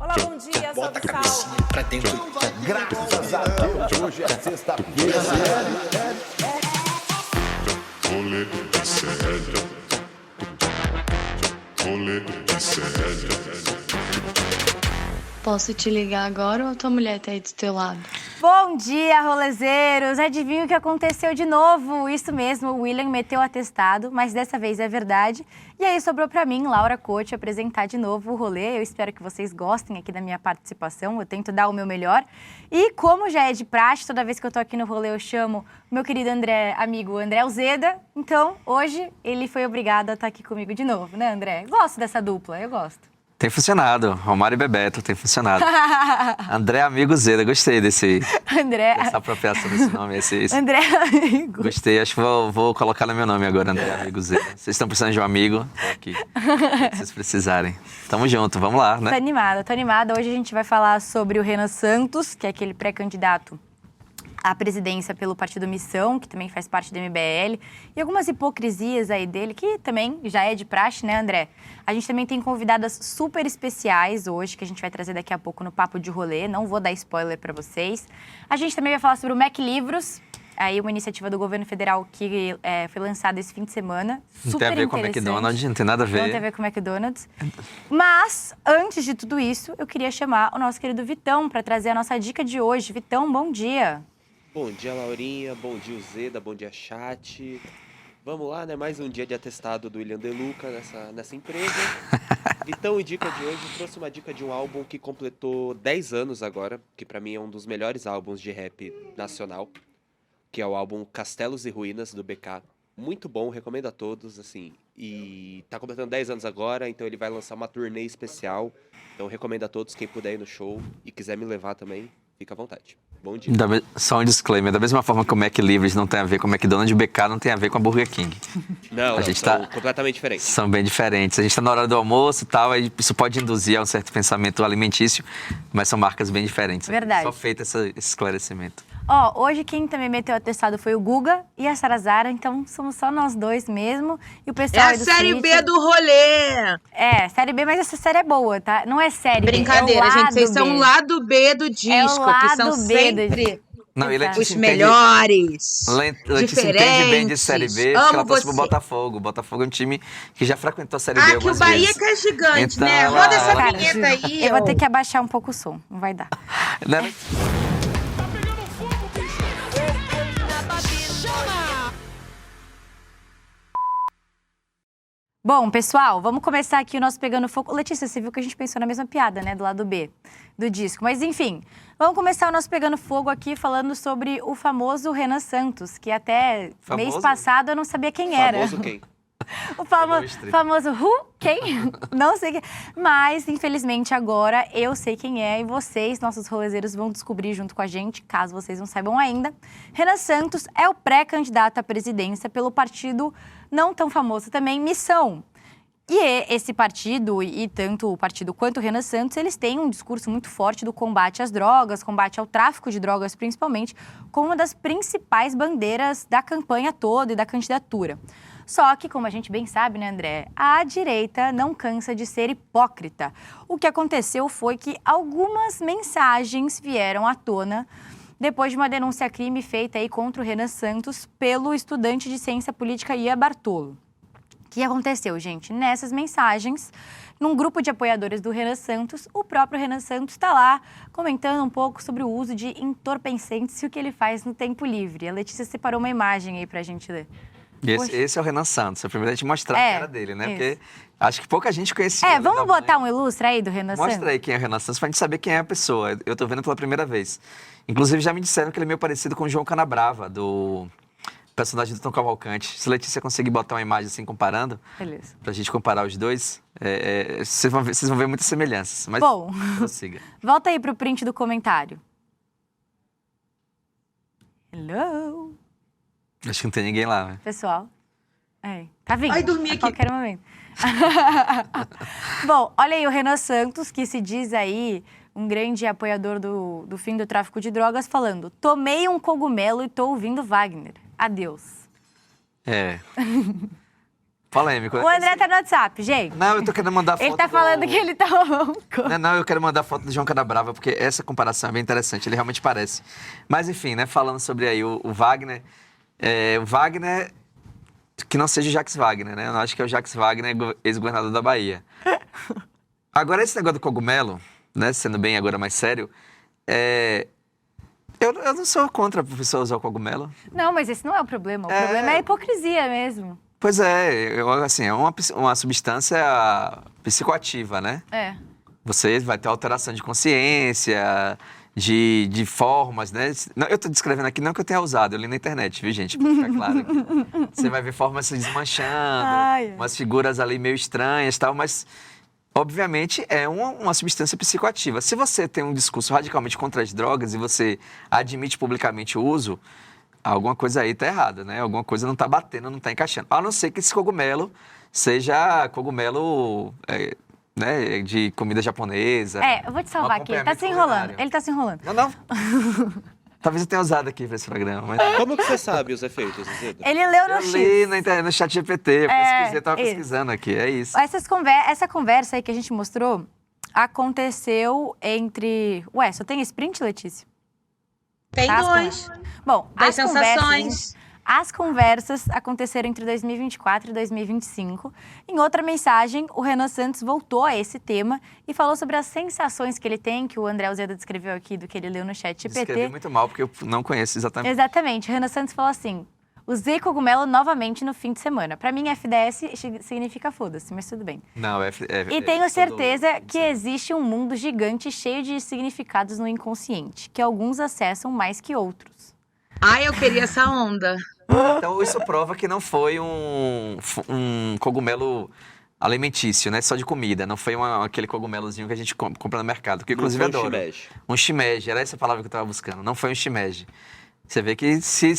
Olá, bom dia, Bota a salve, cabecinha salve. pra dentro. Graças a Deus, hoje é sexta-feira. Rolê de sério. Rolê de sério. Posso te ligar agora ou a tua mulher tá aí do teu lado? Bom dia, rolezeiros! Adivinha o que aconteceu de novo? Isso mesmo, o William meteu o atestado, mas dessa vez é verdade. E aí sobrou pra mim, Laura Coach, apresentar de novo o rolê. Eu espero que vocês gostem aqui da minha participação, eu tento dar o meu melhor. E como já é de praxe, toda vez que eu tô aqui no rolê eu chamo o meu querido amigo André Alzeda. Então, hoje ele foi obrigado a estar aqui comigo de novo, né, André? Gosto dessa dupla, eu gosto. Tem funcionado. Romário e Bebeto tem funcionado. André Amigo Zeda, gostei dessa apropriação desse nome. André Amigo. Gostei, acho que vou colocar no meu nome agora, André Amigo Zeda. Vocês estão precisando de um amigo? Tô aqui. Se vocês precisarem. Tamo junto, vamos lá, né? Tô animada. Hoje a gente vai falar sobre o Renan Santos, que é aquele pré-candidato à presidência pelo Partido Missão, que também faz parte do MBL, e algumas hipocrisias aí dele, que também já é de praxe, né, André? A gente também tem convidadas super especiais hoje, que a gente vai trazer daqui a pouco no Papo de Rolê, não vou dar spoiler para vocês. A gente também vai falar sobre o Mac Livros, aí uma iniciativa do governo federal que foi lançada esse fim de semana. Não tem a ver com o McDonald's, não tem nada a ver. Não tem a ver com o McDonald's. Mas, antes de tudo isso, eu queria chamar o nosso querido Vitão para trazer a nossa dica de hoje. Vitão, bom dia. Bom dia, Laurinha. Bom dia, Zeda. Bom dia, chat. Vamos lá, né? Mais um dia de atestado do William De Luca nessa empresa. Vitão, e dica de hoje, trouxe uma dica de um álbum que completou 10 anos agora, que pra mim é um dos melhores álbuns de rap nacional, que é o álbum Castelos e Ruínas, do BK. Muito bom, recomendo a todos, assim. E tá completando 10 anos agora, então ele vai lançar uma turnê especial. Então recomendo a todos, quem puder ir no show e quiser me levar também, fica à vontade. Bom dia. Só um disclaimer, da mesma forma que o Mac Livres não tem a ver com o McDonald's, o BK não tem a ver com a Burger King. Não, são completamente diferentes. São bem diferentes. A gente está na hora do almoço e tal, aí isso pode induzir a um certo pensamento alimentício, mas são marcas bem diferentes. Verdade. Só feito esse esclarecimento. Hoje quem também meteu atestado foi o Guga e a Sarazara, então somos só nós dois mesmo. E o pessoal É a série B do rolê. É, série B, mas essa série é boa, tá? Não é série Brincadeira, B, gente, vocês são o lado B do disco, que são sempre Não, e Letícia os melhores, Letícia entende bem de Série B, porque ela torce pro você. Botafogo. O Botafogo é um time que já frequentou a Série B que o algumas Bahia vezes. que é gigante, Então, né? Roda essa Cara, vinheta aí. eu vou ter que abaixar um pouco o som, não vai dar. Né? Bom, pessoal, vamos começar aqui o nosso Pegando Fogo. Letícia, você viu que a gente pensou na mesma piada, né? Do lado B do disco. Mas, enfim, vamos começar o nosso Pegando Fogo aqui falando sobre o famoso Renan Santos, que até mês passado eu não sabia quem era. Famoso quem? O famoso quem? Não sei quem. Mas, infelizmente, agora eu sei quem é e vocês, nossos rolezeiros, vão descobrir junto com a gente, caso vocês não saibam ainda. Renan Santos é o pré-candidato à presidência pelo partido não tão famoso também, Missão. E esse partido, e tanto o partido quanto o Renan Santos, eles têm um discurso muito forte do combate às drogas, combate ao tráfico de drogas principalmente, como uma das principais bandeiras da campanha toda e da candidatura. Só que, como a gente bem sabe, né, André, a direita não cansa de ser hipócrita. O que aconteceu foi que algumas mensagens vieram à tona depois de uma denúncia-crime feita aí contra o Renan Santos pelo estudante de ciência política Ia Bartolo. O que aconteceu, gente? Nessas mensagens, num grupo de apoiadores do Renan Santos, o próprio Renan Santos está lá comentando um pouco sobre o uso de entorpecentes e o que ele faz no tempo livre. A Letícia separou uma imagem aí pra gente ler. Esse é o Renan Santos. É primeiro a gente mostrar a cara dele, né? Isso. Porque acho que pouca gente conhecia. Vamos botar um ilustre aí do Renan Santos? Mostra aí quem é o Renan Santos pra gente saber quem é a pessoa. Eu tô vendo pela primeira vez. Inclusive, já me disseram que ele é meio parecido com o João Canabrava, do personagem do Tom Cavalcante. Se a Letícia conseguir botar uma imagem assim, comparando, beleza, pra gente comparar os dois, vocês vão ver muitas semelhanças. Mas bom, prossiga. Volta aí pro print do comentário. Hello? Acho que não tem ninguém lá, né? Pessoal, tá vindo. Ai, dormi a aqui. qualquer momento. Bom, olha aí o Renan Santos, que se diz aí um grande apoiador do fim do tráfico de drogas, falando: tomei um cogumelo e tô ouvindo Wagner. Adeus. Polêmico. O André tá no WhatsApp, gente. Não, eu tô querendo mandar foto Ele tá falando que ele tá louco. Não, eu quero mandar foto do João Canabrava, porque essa comparação é bem interessante, ele realmente parece. Mas enfim, né, falando sobre aí o Wagner, o Wagner, que não seja o Jacques Wagner, né? Eu acho que é o Jacques Wagner, ex-governador da Bahia. Agora, esse negócio do cogumelo, né, sendo bem agora mais sério, eu não sou contra a pessoa usar o cogumelo. Não, mas esse não é o problema. O problema é a hipocrisia mesmo. Pois é, assim, é uma substância psicoativa, né? É. Você vai ter alteração de consciência, de formas, né? Não, eu tô descrevendo aqui não que eu tenha usado, eu li na internet, viu, gente? Pra ficar claro aqui. Você vai ver formas se desmanchando, umas figuras ali meio estranhas e tal, mas, obviamente, é uma substância psicoativa. Se você tem um discurso radicalmente contra as drogas e você admite publicamente o uso, alguma coisa aí tá errada, né? Alguma coisa não tá batendo, não tá encaixando. A não ser que esse cogumelo seja cogumelo... né, de comida japonesa. Eu vou te salvar aqui. Ele tá se enrolando. Ele tá se enrolando. Não. Talvez eu tenha usado aqui pra esse programa. Mas... Como que você sabe os efeitos, Isidro? Ele leu no eu X. li na internet, no chat GPT, eu tava pesquisando aqui, é isso. Essa conversa aí que a gente mostrou aconteceu entre... Ué, só tem esse print, Letícia? Tem dois. Bom, Das sensações. As conversas aconteceram entre 2024 e 2025. Em outra mensagem, o Renan Santos voltou a esse tema e falou sobre as sensações que ele tem, que o André Uzeda descreveu aqui, do que ele leu no chat GPT. Descrevi muito mal, porque eu não conheço exatamente. Exatamente. O Renan Santos falou assim: usei cogumelo novamente no fim de semana. Pra mim, FDS significa foda-se, mas tudo bem. Não, E tenho certeza que existe um mundo gigante cheio de significados no inconsciente, que alguns acessam mais que outros. Ai, eu queria essa onda. Então, isso prova que não foi um cogumelo alimentício, né? Só de comida. Não foi aquele cogumelozinho que a gente compra no mercado, que inclusive adoro. Um shimeji. Era essa palavra que eu estava buscando. Não foi um shimeji. Você vê que se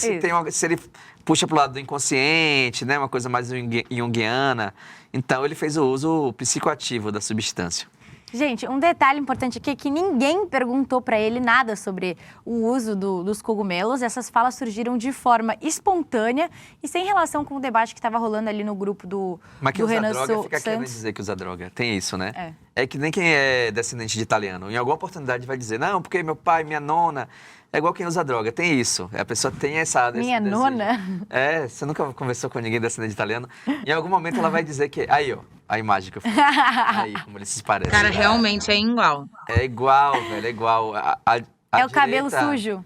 ele puxa pro lado do inconsciente, né? Uma coisa mais junguiana. Então, ele fez o uso psicoativo da substância. Gente, um detalhe importante aqui é que ninguém perguntou pra ele nada sobre o uso dos cogumelos. Essas falas surgiram de forma espontânea e sem relação com o debate que estava rolando ali no grupo do Renan Santos. Mas que usa droga fica querendo dizer que usa droga. Tem isso, né? É que nem quem é descendente de italiano. Em alguma oportunidade vai dizer, não, porque meu pai, minha nona... É igual quem usa droga, tem isso. A pessoa tem essa... Minha nona? Você nunca conversou com ninguém descendente de italiano. Em algum momento ela vai dizer que... Aí, ó, a imagem que eu fiz. Aí, como eles se parecem. Cara, realmente é igual. É igual, velho, é igual. O cabelo sujo.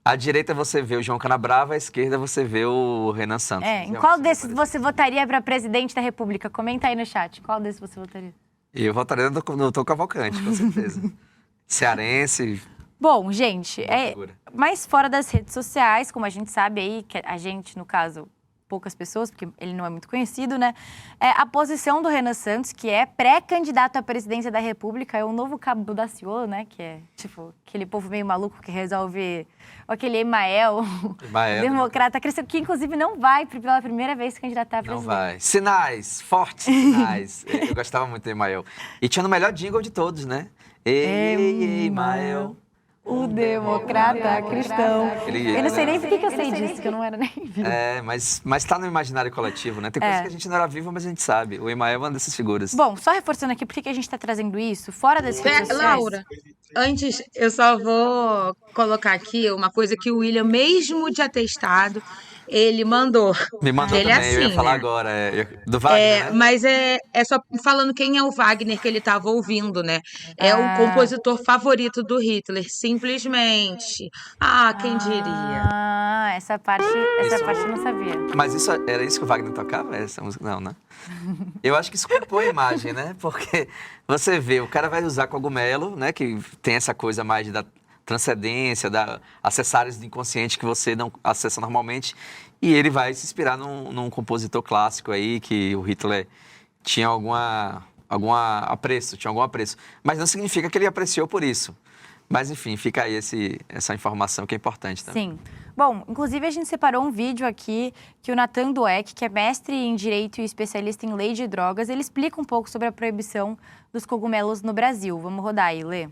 À direita você vê o João Canabrava, à esquerda você vê o Renan Santos. Em qual desses você votaria para presidente da República? Comenta aí no chat. Qual desses você votaria? Eu votaria no Tom Cavalcante, com certeza. Cearense... Bom, gente, mais fora das redes sociais, como a gente sabe aí, que a gente, no caso, poucas pessoas, porque ele não é muito conhecido, né? A posição do Renan Santos, que é pré-candidato à presidência da República, é o novo Cabo Daciolo, né? Que é, tipo, aquele povo meio maluco que resolve... Aquele Emael, democrata cristão, que inclusive não vai pela primeira vez se candidatar a presidente. Não vai. Sinais, fortes sinais. Eu gostava muito do Emael. E tinha no melhor jingle de todos, né? Ei, Emael. O democrata cristão. Eu não sei nem por que eu sei disso, que eu não era nem viva. Mas tá no imaginário coletivo, né? Tem coisas que a gente não era viva, mas a gente sabe. O Emael é uma dessas figuras. Bom, só reforçando aqui, por que a gente tá trazendo isso? Fora das redes sociais... Laura, antes eu só vou colocar aqui uma coisa que o William, mesmo de atestado, ele mandou. Me mandou ele também, assim, eu ia falar né? agora, do Wagner, né? Mas é só falando quem é o Wagner que ele estava ouvindo, né? É o compositor favorito do Hitler, simplesmente. Quem diria? Essa parte eu não sabia. Mas era isso que o Wagner tocava? Essa música? Não, né? Eu acho que isso compõe a imagem, né? Porque você vê, o cara vai usar cogumelo, né? Que tem essa coisa mais da transcendência, acessar áreas do inconsciente que você não acessa normalmente, e ele vai se inspirar num compositor clássico aí, que o Hitler tinha algum apreço. Mas não significa que ele apreciou por isso. Mas, enfim, fica aí essa informação que é importante também. Sim. Bom, inclusive a gente separou um vídeo aqui que o Nathan Dweck, que é mestre em Direito e especialista em Lei de Drogas, ele explica um pouco sobre a proibição dos cogumelos no Brasil. Vamos rodar aí, Lê.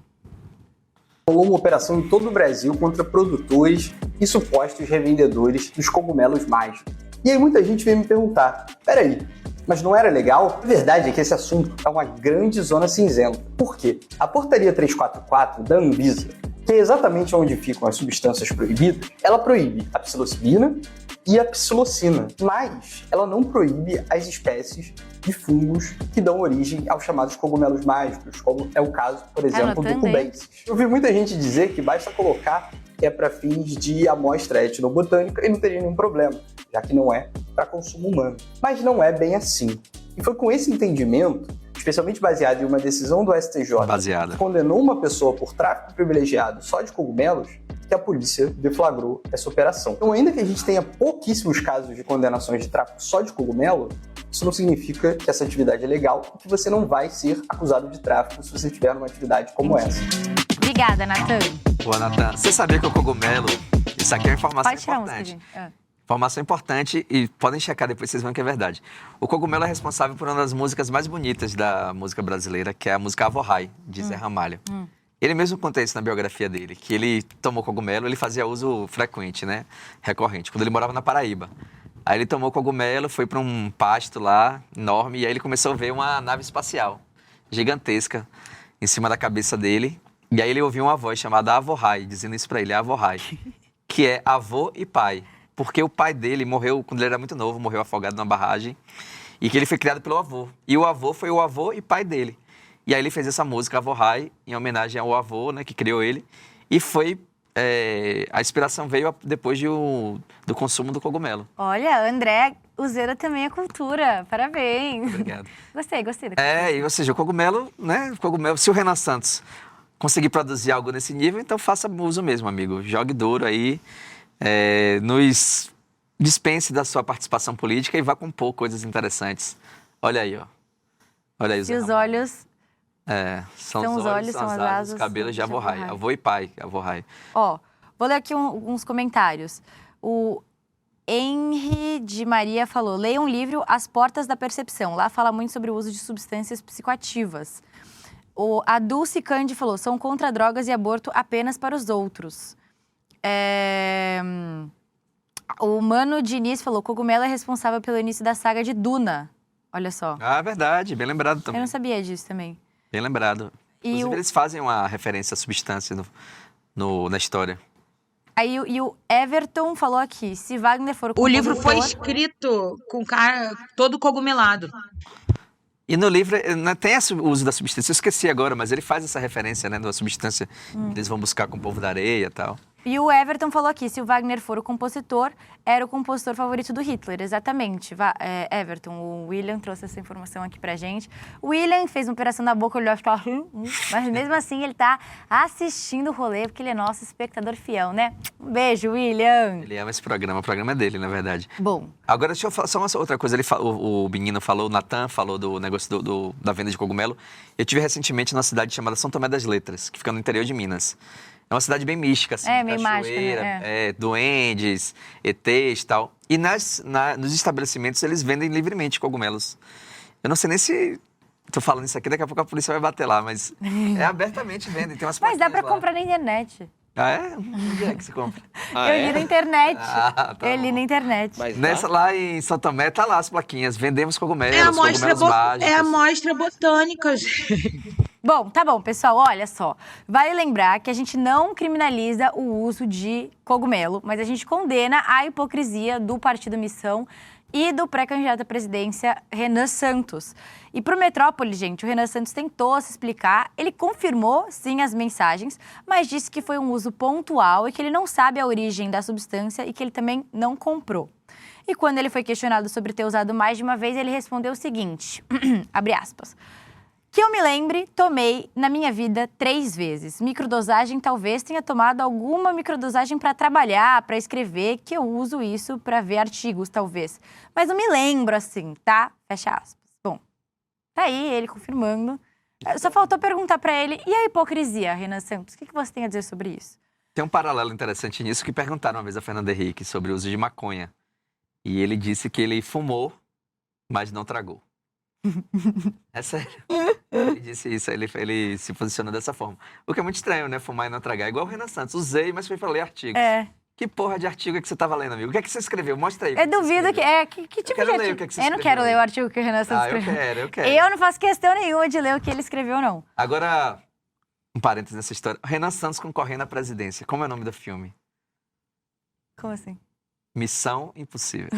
Rolou uma operação em todo o Brasil contra produtores e supostos revendedores dos cogumelos mágicos. E aí muita gente veio me perguntar, peraí, mas não era legal? A verdade é que esse assunto é uma grande zona cinzenta. Por quê? A Portaria 344 da Anvisa, que é exatamente onde ficam as substâncias proibidas, ela proíbe a psilocibina e a psilocina, mas ela não proíbe as espécies de fungos que dão origem aos chamados cogumelos mágicos, como é o caso, por exemplo, do cubensis. Eu vi muita gente dizer que basta colocar que é para fins de amostra etnobotânica e não teria nenhum problema, já que não é para consumo humano. Mas não é bem assim. E foi com esse entendimento, especialmente baseado em uma decisão do STJ, que condenou uma pessoa por tráfico privilegiado só de cogumelos, que a polícia deflagrou essa operação. Então, ainda que a gente tenha pouquíssimos casos de condenações de tráfico só de cogumelo, isso não significa que essa atividade é legal e que você não vai ser acusado de tráfico se você tiver uma atividade como essa. Obrigada, Natan. Boa, Natan. Você sabia que o cogumelo... Isso aqui é uma informação importante. Informação importante e podem checar depois, vocês vão que é verdade. O cogumelo é responsável por uma das músicas mais bonitas da música brasileira, que é a música Avorrai, de Zé Ramalho. Ele mesmo conta isso na biografia dele, que ele tomou cogumelo, ele fazia uso frequente, né? Recorrente, quando ele morava na Paraíba. Aí ele tomou cogumelo, foi para um pasto lá, enorme, e aí ele começou a ver uma nave espacial gigantesca em cima da cabeça dele. E aí ele ouviu uma voz chamada Avorrai, dizendo isso para ele, Avorrai, que é avô e pai. Porque o pai dele morreu, quando ele era muito novo, morreu afogado numa barragem, e que ele foi criado pelo avô. E o avô foi o avô e pai dele. E aí ele fez essa música, Avorrai, em homenagem ao avô, né, que criou ele. E foi... a inspiração veio depois do consumo do cogumelo. Olha, André Uzeda também é cultura. Parabéns. Obrigado. Gostei. Ou seja, o cogumelo, né? Se o Renan Santos conseguir produzir algo nesse nível, então faça uso mesmo, amigo. Jogue duro aí, nos dispense da sua participação política e vá compor coisas interessantes. Olha aí, ó. Olha aí, e os olhos... são os olhos, são as asas, os cabelos de Avorrai. Avô e pai, Avorrai. Ó, vou ler aqui uns comentários. O Henry de Maria falou, leia um livro As Portas da Percepção. Lá fala muito sobre o uso de substâncias psicoativas. A Dulce Candy falou, são contra drogas e aborto apenas para os outros. O Mano Diniz falou, cogumelo é responsável pelo início da saga de Duna. Olha só. Ah, verdade, bem lembrado também. Eu não sabia disso também. Bem lembrado. Inclusive, eles fazem uma referência à substância na história. Aí o Everton falou aqui, se Wagner for o compositor... O livro foi escrito com o cara todo cogumelado. E no livro tem o uso da substância. Eu esqueci agora, mas ele faz essa referência, né, da substância que eles vão buscar com o povo da areia e tal. E o Everton falou aqui, se o Wagner for o compositor, era o compositor favorito do Hitler. Exatamente, Everton. O William trouxe essa informação aqui pra gente. O William fez uma operação na boca, olhou e ficou mas mesmo assim ele tá assistindo o rolê, porque ele é nosso espectador fiel, né? Um beijo, William. Ele ama esse programa, o programa é dele, na verdade. Bom. Agora, deixa eu falar só uma outra coisa. O menino falou, o Natan falou do negócio da venda de cogumelo. Eu tive recentemente numa cidade chamada São Tomé das Letras, que fica no interior de Minas. É uma cidade bem mística, assim, meio cachoeira, mágica, né? Duendes, ETs e tal. E nos estabelecimentos eles vendem livremente cogumelos. Eu não sei nem se... Tô falando isso aqui, daqui a pouco a polícia vai bater lá, mas abertamente vendem, tem umas Mas dá pra lá. comprar na internet. Ah, é? Onde é que você compra? Eu li na internet. Eu li na internet. Mas lá em São Tomé, tá lá as plaquinhas. Vendemos cogumelos, mágicos. mágicos. É a amostra botânica, gente. Bom, tá bom, pessoal, olha só. Vale lembrar que a gente não criminaliza o uso de cogumelo, mas a gente condena a hipocrisia do Partido Missão e do pré-candidato à presidência, Renan Santos. E pro Metrópole, gente, o Renan Santos tentou se explicar, ele confirmou, sim, as mensagens, mas disse que foi um uso pontual e que ele não sabe a origem da substância e que ele também não comprou. E quando ele foi questionado sobre ter usado mais de uma vez, ele respondeu o seguinte, abre aspas, que eu me lembre, tomei na minha vida 3 vezes. Microdosagem, talvez tenha tomado alguma microdosagem para trabalhar, para escrever, que eu uso isso para ver artigos, talvez. Mas não me lembro assim, tá? Fecha aspas. Bom, tá aí ele confirmando. Só faltou perguntar para ele, e a hipocrisia, Renan Santos? O que você tem a dizer sobre isso? Tem um paralelo interessante nisso que perguntaram uma vez a Fernando Henrique sobre o uso de maconha. E ele disse que ele fumou, mas não tragou. É sério. Ele disse isso, ele se posiciona dessa forma. O que é muito estranho, né? Fumar e não tragar. Igual o Renan Santos. Usei, mas foi para ler artigos. Que porra de artigo é que você tava lendo, amigo? O que é que você escreveu? Mostra aí. Eu duvido que... Que tipo quero de ler artigo? o que é que você Eu não escreveu quero ler aí. o artigo que o Renan Santos Eu escreveu. eu quero. Eu não faço questão nenhuma de ler o que ele escreveu, não. Agora, um parênteses nessa história. Renan Santos concorrendo à presidência. Como é o nome do filme? Como assim? Missão Impossível.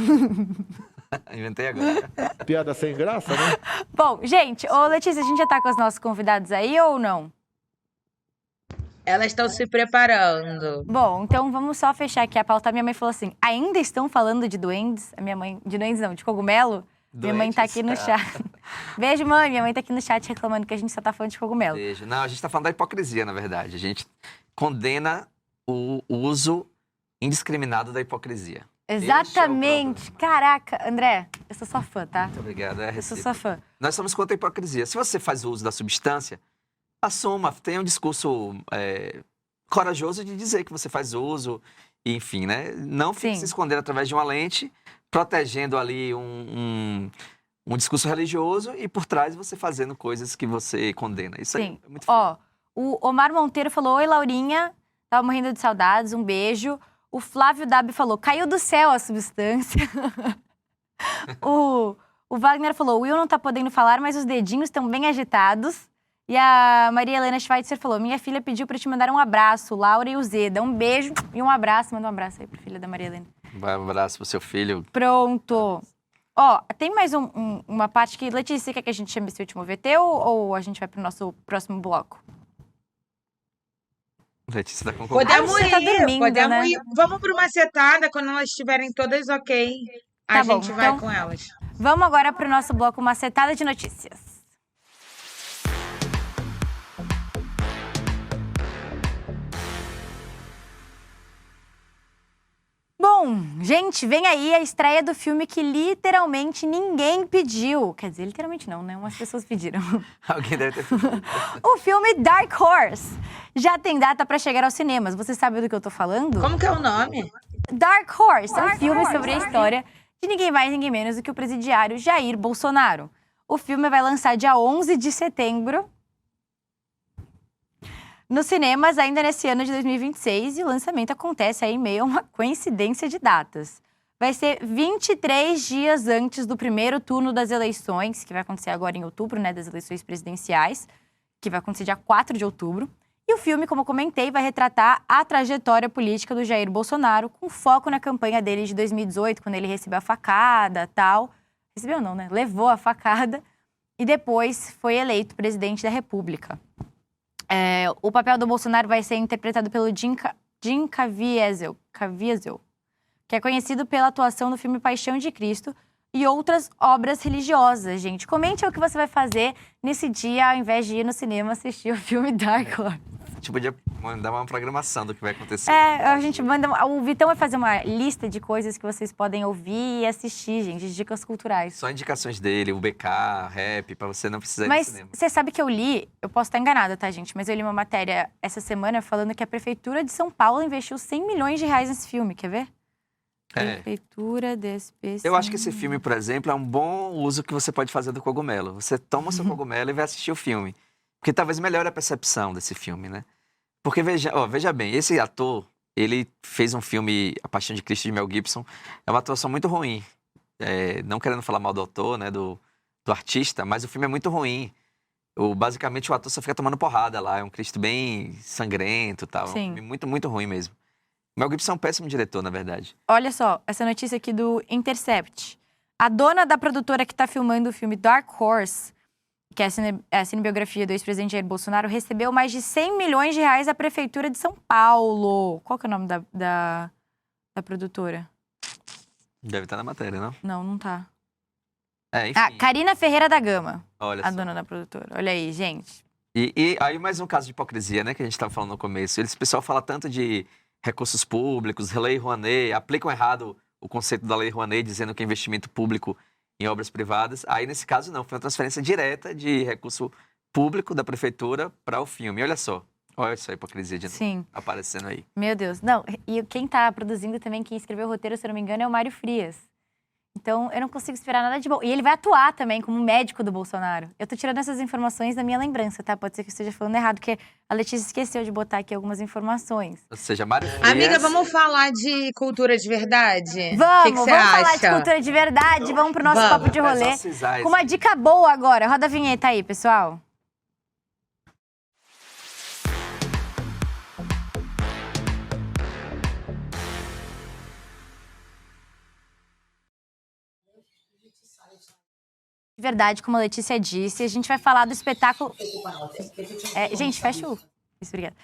Inventei agora. Piada sem graça, né? Bom, gente, ô Letícia, a gente já tá com os nossos convidados aí ou não? Elas estão se preparando. Bom, então vamos só fechar aqui a pauta. Minha mãe falou assim, ainda estão falando de duendes? A minha mãe... De duendes não, de cogumelo? Minha mãe tá aqui no chat. Beijo, mãe. Minha mãe tá aqui no chat reclamando que a gente só tá falando de cogumelo. Beijo. Não, a gente tá falando da hipocrisia, na verdade. A gente condena o uso indiscriminado da hipocrisia. Exatamente. Caraca, André, eu sou sua fã, tá? Muito obrigado. É Eu sou recíproco. sua fã. Nós somos contra a hipocrisia. Se você faz uso da substância, assuma, tenha um discurso corajoso de dizer que você faz uso, enfim, né? Não fique Sim. se escondendo através de uma lente, protegendo ali um discurso religioso e por trás você fazendo coisas que você condena. Isso Sim. aí é muito feio. Ó, o Omar Monteiro falou, oi, Laurinha. Tava morrendo de saudades, um beijo. O Flávio Dabi falou, caiu do céu a substância. o Wagner falou, o Will não tá podendo falar, mas os dedinhos estão bem agitados. E a Maria Helena Schweitzer falou, minha filha pediu pra te mandar um abraço, Laura e o Zeda. Um beijo e um abraço. Manda um abraço aí pra filha da Maria Helena. Um abraço pro seu filho. Pronto. Ó, tem mais uma parte que... Letícia, quer que a gente chame esse último VT ou a gente vai pro nosso próximo bloco? Letícia tá com Podemos você tá ir, dormindo, podemos né? ir. Vamos para uma setada quando elas estiverem todas ok. A Tá bom, gente vai então- com elas. Vamos agora pro nosso bloco Macetada de Notícias. Bom, gente, vem aí a estreia do filme que literalmente ninguém pediu. Quer dizer, literalmente não, né? Umas pessoas pediram. Alguém deve ter pedido. O filme Dark Horse já tem data pra chegar aos cinemas. Você sabe do que eu tô falando? Como que é o nome? Dark Horse é um filme sobre a história de ninguém mais, ninguém menos do que o presidiário Jair Bolsonaro. O filme vai lançar dia 11 de setembro nos cinemas ainda nesse ano de 2026 e o lançamento acontece aí em meio a uma coincidência de datas. Vai ser 23 dias antes do primeiro turno das eleições, que vai acontecer agora em outubro, né, das eleições presidenciais, que vai acontecer dia 4 de outubro. E o filme, como comentei, vai retratar a trajetória política do Jair Bolsonaro, com foco na campanha dele de 2018, quando ele recebeu a facada, tal. Recebeu não, né? Levou a facada e depois foi eleito presidente da República. O papel do Bolsonaro vai ser interpretado pelo Jim Caviezel, que é conhecido pela atuação no filme Paixão de Cristo e outras obras religiosas, gente. Comente o que você vai fazer nesse dia, ao invés de ir no cinema assistir o filme Dark Horse. A gente podia mandar uma programação do que vai acontecer. A gente manda... O Vitão vai fazer uma lista de coisas que vocês podem ouvir e assistir, gente, de dicas culturais. Só indicações dele, o BK, rap, pra você não precisar ir Mas no cinema. você sabe que eu li, eu posso estar enganada, tá, gente? Mas eu li uma matéria essa semana falando que a Prefeitura de São Paulo investiu 100 milhões de reais nesse filme, quer ver? Prefeitura desse... Eu acho que esse filme, por exemplo, é um bom uso que você pode fazer do cogumelo. Você toma o seu cogumelo e vai assistir o filme. Porque talvez melhore a percepção desse filme, né? Porque, veja bem, esse ator, ele fez um filme, A Paixão de Cristo, de Mel Gibson. É uma atuação muito ruim. Não querendo falar mal do autor, né, do artista, mas o filme é muito ruim. Basicamente, o ator só fica tomando porrada lá. É um Cristo bem sangrento e tal. Sim. É um filme muito, muito ruim mesmo. Mel Gibson é um péssimo diretor, na verdade. Olha só, essa notícia aqui do Intercept. A dona da produtora que tá filmando o filme Dark Horse, que é a cinebiografia do ex-presidente Jair Bolsonaro, recebeu mais de 100 milhões de reais da Prefeitura de São Paulo. Qual que é o nome da produtora? Deve estar na matéria, não? Não tá. Enfim. Karina Ferreira da Gama, Olha a só. dona da produtora. Olha aí, gente. E aí mais um caso de hipocrisia, né, que a gente estava falando no começo. O pessoal fala tanto de recursos públicos, Lei Rouanet, aplicam errado o conceito da Lei Rouanet, dizendo que é investimento público em obras privadas. Aí, nesse caso, não. Foi uma transferência direta de recurso público da prefeitura para o filme. Olha só a hipocrisia de Sim. aparecendo aí. Meu Deus. Não, e quem tá produzindo também, quem escreveu o roteiro, se eu não me engano, é o Mário Frias. Então, eu não consigo esperar nada de bom. E ele vai atuar também como médico do Bolsonaro. Eu tô tirando essas informações da minha lembrança, tá? Pode ser que eu esteja falando errado, porque a Letícia esqueceu de botar aqui algumas informações. Ou seja, Mário Amiga, Frias... vamos falar de cultura de verdade? Que Vamos você falar de acha? cultura de verdade, vamos pro nosso Vamos. papo de rolê. Exorcizar Com uma dica boa agora. Roda a vinheta aí, pessoal. De verdade, como a Letícia disse, a gente vai falar do espetáculo... gente, fecha o... Isso, obrigada.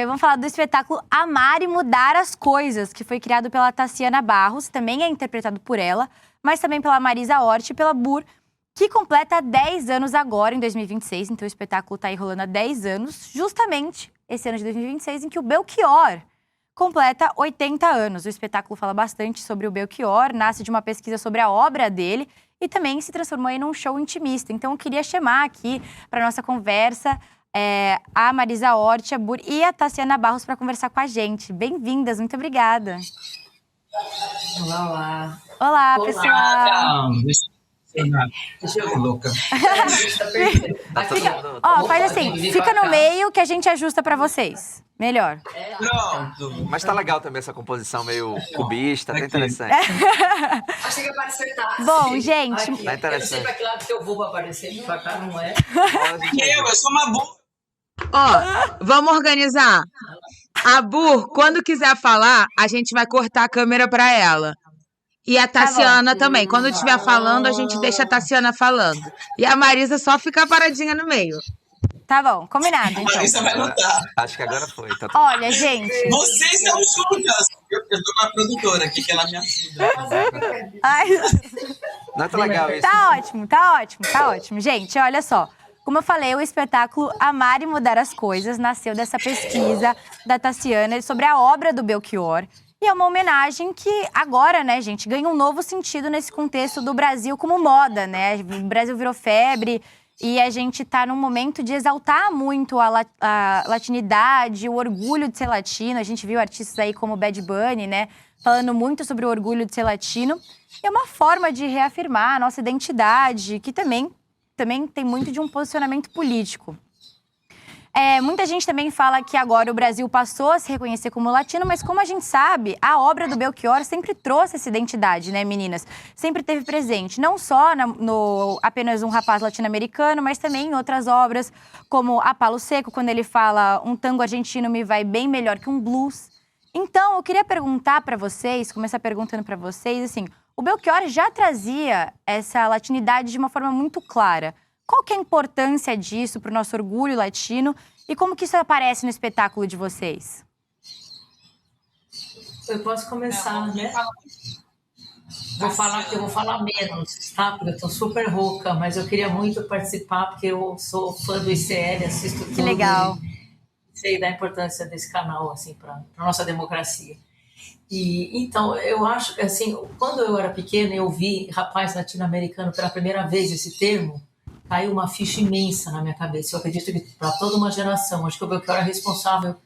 Vamos falar do espetáculo Amar e Mudar as Coisas, que foi criado pela Tassiana Barros, também é interpretado por ela, mas também pela Marisa Hort e pela Bur, que completa 10 anos agora, em 2026. Então o espetáculo tá aí rolando há 10 anos, justamente esse ano de 2026, em que o Belchior completa 80 anos. O espetáculo fala bastante sobre o Belchior, nasce de uma pesquisa sobre a obra dele e também se transformou aí num show intimista. Então eu queria chamar aqui para nossa conversa a Marisa Hort, a Bur e a Tassiana Barros para conversar com a gente. Bem-vindas, muito obrigada. Olá. Olá, pessoal. Deixa eu ver, louca. Faz assim, fica no meio que a gente ajusta para vocês. Melhor. Pronto. Mas tá legal também essa composição meio cubista, tá interessante. Achei que ia aparecer tarde. Bom, gente... Aqui, Tá interessante. eu não sei pra que lado que eu vou pra aparecer, pra cá não é. Eu sou uma burra. Ó, vamos organizar. A Bur, quando quiser falar, a gente vai cortar a câmera pra ela. E a Tassiana também. Quando estiver falando, a gente deixa a Tassiana falando. E a Marisa só ficar paradinha no meio. Tá bom, combinado, então. Marisa vai lutar. Acho que agora foi. Tá tudo... Olha, gente... Vocês são juntas. Eu tô com a produtora aqui, que ela me ajuda. Ai, Não é tão legal isso. tá ótimo. Gente, olha só. Como eu falei, o espetáculo Amar e Mudar as Coisas nasceu dessa pesquisa da Tassiana sobre a obra do Belchior. E é uma homenagem que agora, né, gente, ganha um novo sentido nesse contexto do Brasil como moda, né? O Brasil virou febre e a gente tá num momento de exaltar muito a latinidade, o orgulho de ser latino. A gente viu artistas aí como Bad Bunny, né, falando muito sobre o orgulho de ser latino. E é uma forma de reafirmar a nossa identidade, que também tem muito de um posicionamento político. Muita gente também fala que agora o Brasil passou a se reconhecer como latino, mas como a gente sabe, a obra do Belchior sempre trouxe essa identidade, né, meninas? Sempre teve presente, não só no Apenas um Rapaz Latino-Americano, mas também em outras obras, como A Palo Seco, quando ele fala um tango argentino me vai bem melhor que um blues. Então, eu queria perguntar para vocês, começar perguntando para vocês, assim, o Belchior já trazia essa latinidade de uma forma muito clara. Qual que é a importância disso para o nosso orgulho latino e como que isso aparece no espetáculo de vocês? Eu posso começar, né? Vou falar que eu vou falar menos, tá? Porque eu tô super rouca, mas eu queria muito participar porque eu sou fã do ICL, assisto tudo. Que legal. Sei da importância desse canal, assim, para nossa democracia. E então, eu acho que, assim, quando eu era pequena, eu vi rapaz latino-americano pela primeira vez esse termo, caiu uma ficha imensa na minha cabeça. Eu acredito que para toda uma geração, acho que o Belchior é responsável,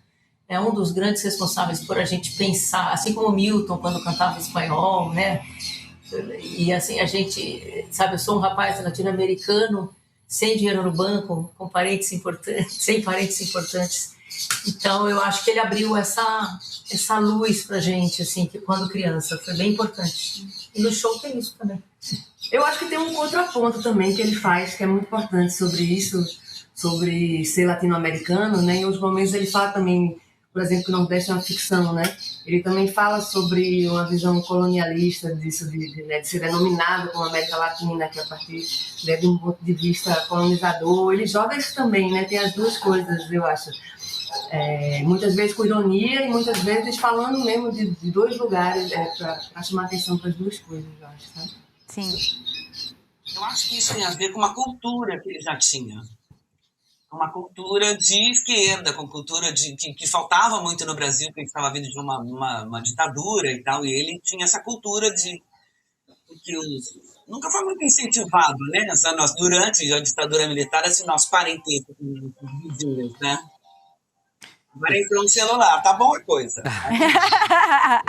é um dos grandes responsáveis por a gente pensar, assim como o Milton, quando cantava espanhol, né? E assim, a gente, sabe, eu sou um rapaz latino-americano, sem dinheiro no banco, com parentes importantes, sem parentes importantes. Então, eu acho que ele abriu essa luz pra gente, assim, que quando criança, foi bem importante. E no show tem isso também. Eu acho que tem um contraponto também que ele faz, que é muito importante sobre isso, sobre ser latino-americano, né? Em outros momentos ele fala também, por exemplo, que o Nordeste é uma ficção, né? Ele também fala sobre uma visão colonialista disso, de ser denominado como América Latina, que é a partir de um ponto de vista colonizador. Ele joga isso também, né? Tem as duas coisas, eu acho. Muitas vezes com ironia e muitas vezes falando mesmo de dois lugares, para chamar atenção para as duas coisas, eu acho, sabe? Sim. Eu acho que isso tem a ver com uma cultura que ele já tinha. Uma cultura de esquerda, com cultura que faltava muito no Brasil, porque estava vindo de uma ditadura e tal, e ele tinha essa cultura de que nunca foi muito incentivado, né? Durante a ditadura militar, esse nosso parentesco com os vizinhos, né? Agora entrou no celular, tá bom a coisa.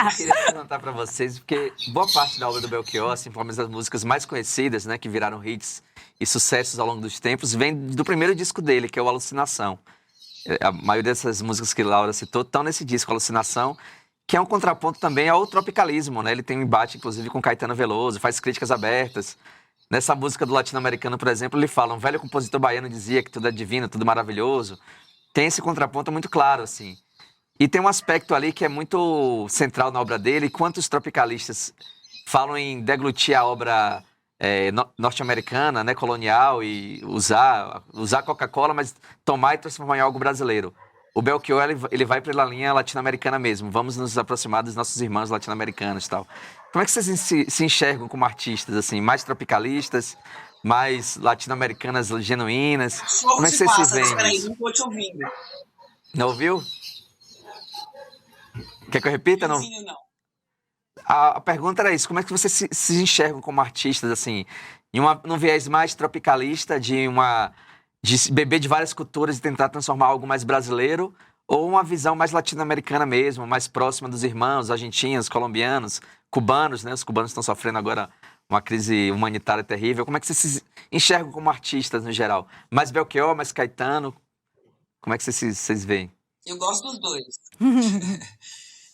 Eu queria perguntar para vocês, porque boa parte da obra do Belchior, assim, pelo menos das músicas mais conhecidas, né, que viraram hits e sucessos ao longo dos tempos, vem do primeiro disco dele, que é o Alucinação. A maioria dessas músicas que Laura citou estão nesse disco, Alucinação, que é um contraponto também ao tropicalismo, né? Ele tem um embate, inclusive, com Caetano Veloso, faz críticas abertas. Nessa música do latino-americano, por exemplo, ele fala: um velho compositor baiano dizia que tudo é divino, tudo maravilhoso. Tem esse contraponto muito claro, assim. E tem um aspecto ali que é muito central na obra dele, enquanto os tropicalistas falam em deglutir a obra norte-americana, né, colonial, e usar Coca-Cola, mas tomar e transformar em algo brasileiro. O Belchior, ele vai pela linha latino-americana mesmo. Vamos nos aproximar dos nossos irmãos latino-americanos e tal. Como é que vocês se enxergam como artistas, assim, mais tropicalistas, mais latino-americanas genuínas? Como é que vocês se veem? Peraí, não tô te ouvindo. Não ouviu? Quer que eu repita? Não. Não. A pergunta era isso: como é que vocês se enxergam como artistas, assim, num viés mais tropicalista, de beber de várias culturas e tentar transformar algo mais brasileiro, ou uma visão mais latino-americana mesmo, mais próxima dos irmãos argentinos, colombianos, cubanos, né? Os cubanos estão sofrendo agora uma crise humanitária terrível. Como é que vocês se enxergam como artistas no geral? Mais Belchior, mais Caetano? Como é que vocês veem? Eu gosto dos dois.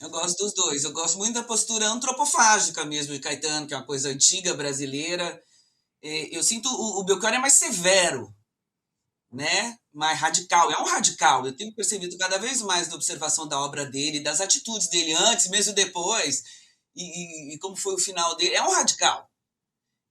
Eu gosto dos dois. Eu gosto muito da postura antropofágica mesmo de Caetano, que é uma coisa antiga brasileira. Eu sinto o Belchior é mais severo, né? Mais radical. É um radical. Eu tenho percebido cada vez mais na observação da obra dele, das atitudes dele antes, mesmo depois, e como foi o final dele. É um radical.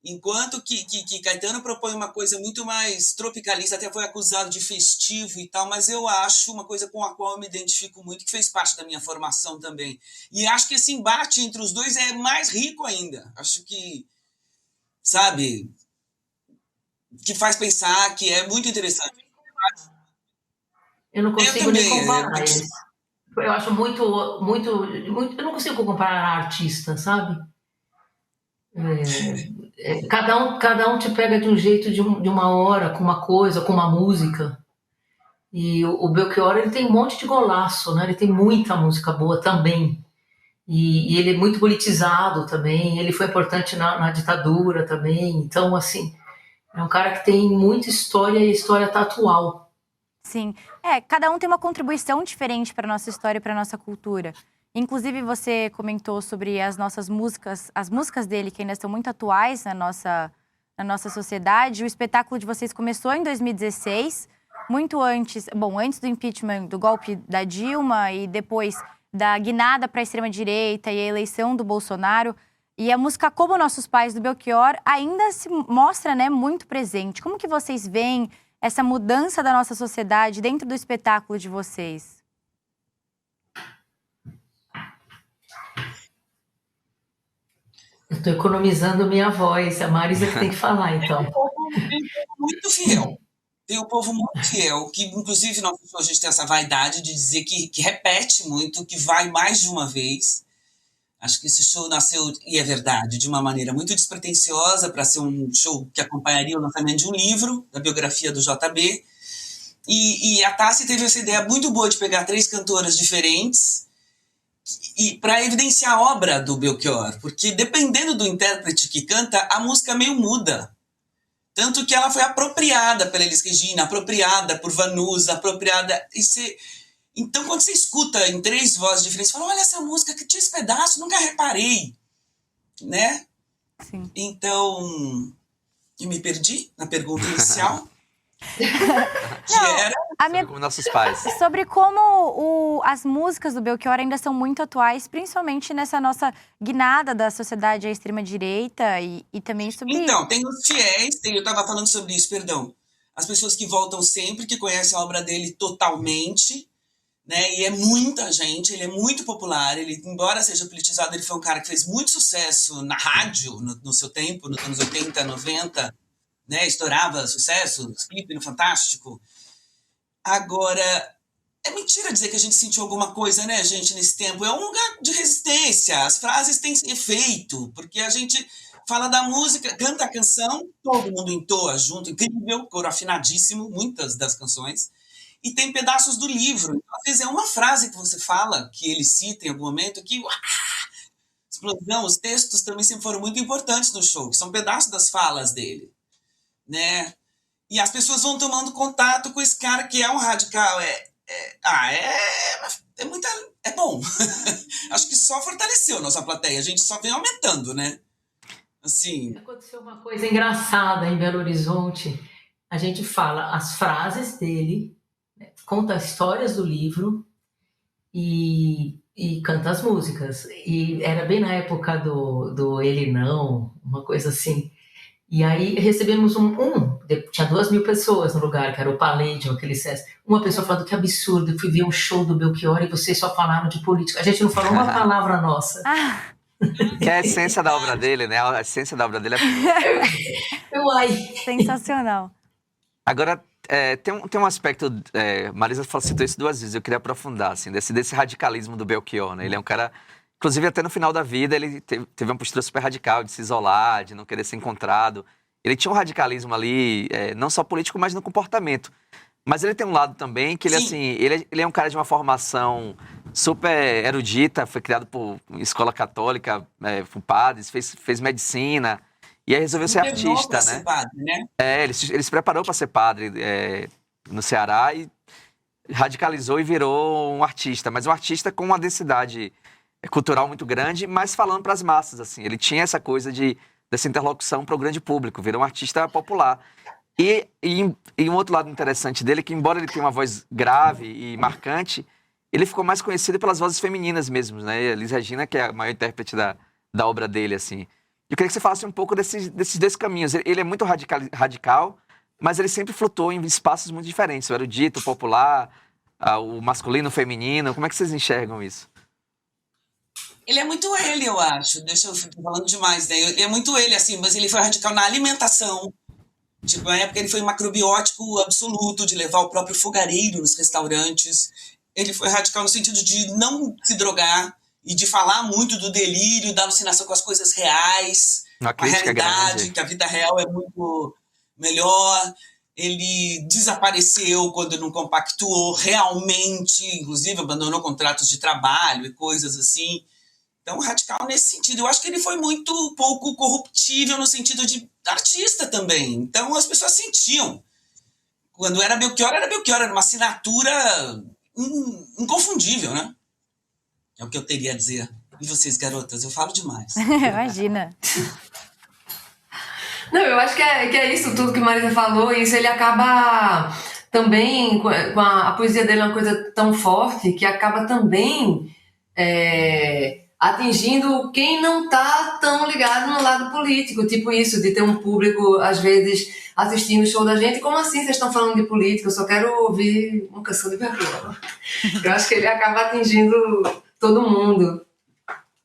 Enquanto que Caetano propõe uma coisa muito mais tropicalista, até foi acusado de festivo e tal, mas eu acho uma coisa com a qual eu me identifico muito, que fez parte da minha formação também. E acho que esse embate entre os dois é mais rico ainda. Acho que, sabe, que faz pensar, que é muito interessante. Eu não consigo nem comparar eles. Eu acho muito. Eu não consigo comparar artista, sabe? Cada um te pega de um jeito, de uma hora, com uma coisa, com uma música. E o Belchior, ele tem um monte de golaço, né? Ele tem muita música boa também. E ele é muito politizado também. Ele foi importante na ditadura também. Então, assim, é um cara que tem muita história e a história tá atual. Sim. Cada um tem uma contribuição diferente para a nossa história e para a nossa cultura. Inclusive, você comentou sobre as nossas músicas, as músicas dele que ainda estão muito atuais na nossa sociedade. O espetáculo de vocês começou em 2016, muito antes do impeachment, do golpe da Dilma e depois da guinada para a extrema-direita e a eleição do Bolsonaro. E a música Como Nossos Pais, do Belchior, ainda se mostra, né, muito presente. Como que vocês veem essa mudança da nossa sociedade dentro do espetáculo de vocês? Eu estou economizando minha voz. A Marisa que tem que falar, então. Tem um povo muito fiel. Tem um povo muito fiel, que inclusive a gente tem essa vaidade de dizer que repete muito, que vai mais de uma vez. Acho que esse show nasceu, e é verdade, de uma maneira muito despretensiosa, para ser um show que acompanharia o lançamento de um livro, da biografia do JB. E a Tassi teve essa ideia muito boa de pegar 3 cantoras diferentes e para evidenciar a obra do Belchior, porque dependendo do intérprete que canta, a música meio muda. Tanto que ela foi apropriada pela Elis Regina, apropriada por Vanusa, apropriada... Então, quando você escuta em 3 vozes diferentes, você fala: olha essa música, que tinha esse pedaço, nunca reparei, né? Sim. Então, eu me perdi na pergunta inicial. Que era... Como nossos pais. Sobre como as músicas do Belchior ainda são muito atuais, principalmente nessa nossa guinada da sociedade à extrema-direita e também sobre... Então, tem os fiéis, eu estava falando sobre isso, perdão. As pessoas que voltam sempre, que conhecem a obra dele totalmente, né? E é muita gente, ele é muito popular, ele, embora seja politizado, ele foi um cara que fez muito sucesso na rádio, no seu tempo, nos anos 80, 90, né? Estourava sucesso, clipe no Fantástico. Agora, é mentira dizer que a gente sentiu alguma coisa, né, gente, nesse tempo. É um lugar de resistência, as frases têm efeito, porque a gente fala da música, canta a canção, todo mundo entoa junto, incrível, coro afinadíssimo, muitas das canções. e tem pedaços do livro. Então, às vezes é uma frase que você fala, que ele cita em algum momento, que explosão. Os textos também sempre foram muito importantes no show, que são pedaços das falas dele, né? E as pessoas vão tomando contato com esse cara que é um radical. É bom. Acho que só fortaleceu a nossa plateia. A gente só vem aumentando, né? Assim. Aconteceu uma coisa engraçada em Belo Horizonte. A gente fala as frases dele, né, conta histórias do livro e canta as músicas. E era bem na época do Ele Não, uma coisa assim. E aí recebemos tinha 2.000 pessoas no lugar, que era o Palladium, aquele SESC. Uma pessoa falando que absurdo, eu fui ver um show do Belchior e vocês só falaram de política. A gente não falou uma palavra nossa. Que é a essência da obra dele, né? A essência da obra dele é... Sensacional. Agora, tem um aspecto... Marisa citou isso 2 vezes, eu queria aprofundar, assim, desse radicalismo do Belchior, né? Ele é um cara... Inclusive, até no final da vida, ele teve uma postura super radical de se isolar, de não querer ser encontrado. Ele tinha um radicalismo ali, não só político, mas no comportamento. Mas ele tem um lado também que ele, assim, ele é um cara de uma formação super erudita, foi criado por escola católica, por padres, fez medicina, e aí resolveu ser artista, né? Ser padre, né? Ele se preparou para ser padre no Ceará e radicalizou e virou um artista, mas um artista com uma densidade cultural muito grande, mas falando para as massas, assim. Ele tinha essa coisa dessa interlocução para o grande público, virou um artista popular. E um outro lado interessante dele, que embora ele tenha uma voz grave e marcante, ele ficou mais conhecido pelas vozes femininas mesmo, né? A Elis Regina, que é a maior intérprete da obra dele, assim. Eu queria que você falasse um pouco desses 2 caminhos. Ele é muito radical, mas ele sempre flutuou em espaços muito diferentes. O erudito, o popular, o masculino, o feminino. Como é que vocês enxergam isso? Ele é muito ele, eu acho. Deixa eu ficar falando demais, né? Ele é muito ele, assim, mas ele foi radical na alimentação. Tipo, na época ele foi macrobiótico absoluto, de levar o próprio fogareiro nos restaurantes. Ele foi radical no sentido de não se drogar e de falar muito do delírio, da alucinação com as coisas reais, com a realidade, grande. Que a vida real é muito melhor. Ele desapareceu quando não compactuou realmente, inclusive abandonou contratos de trabalho e coisas assim. Então, radical nesse sentido. Eu acho que ele foi muito pouco corruptível no sentido de artista também. Então, as pessoas sentiam. Quando era Belchior, era uma assinatura inconfundível, né? É o que eu teria a dizer. E vocês, garotas? Eu falo demais. Imagina. Não, eu acho que é isso tudo que Marisa falou. E isso ele acaba também... a poesia dele é uma coisa tão forte que acaba também... atingindo quem não tá tão ligado no lado político, tipo isso, de ter um público, às vezes, assistindo o show da gente. Como assim vocês estão falando de política? Eu só quero ouvir uma canção de Belchior. Eu acho que ele acaba atingindo todo mundo.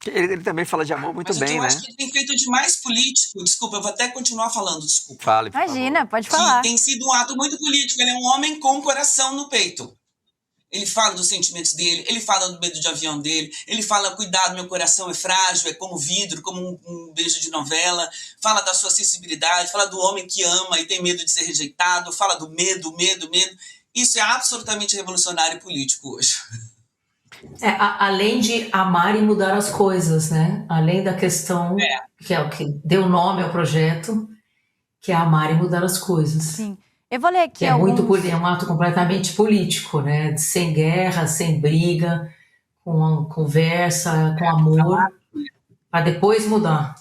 Ele também fala de amor muito bem, né? Eu acho que ele tem feito de mais político. Desculpa, eu vou até continuar falando, desculpa. Fale, imagina, pode falar. Que tem sido um ato muito político. Ele é um homem com coração no peito. Ele fala dos sentimentos dele, ele fala do medo de avião dele, ele fala, cuidado, meu coração é frágil, é como vidro, como um beijo de novela, fala da sua sensibilidade, fala do homem que ama e tem medo de ser rejeitado, fala do medo. Isso é absolutamente revolucionário e político hoje. Além de amar e mudar as coisas, né? Além da questão, que é o que deu nome ao projeto, que é amar e mudar as coisas. Sim. Eu vou ler aqui é um ato completamente político, né? Sem guerra, sem briga, com conversa, com amor, para depois mudar.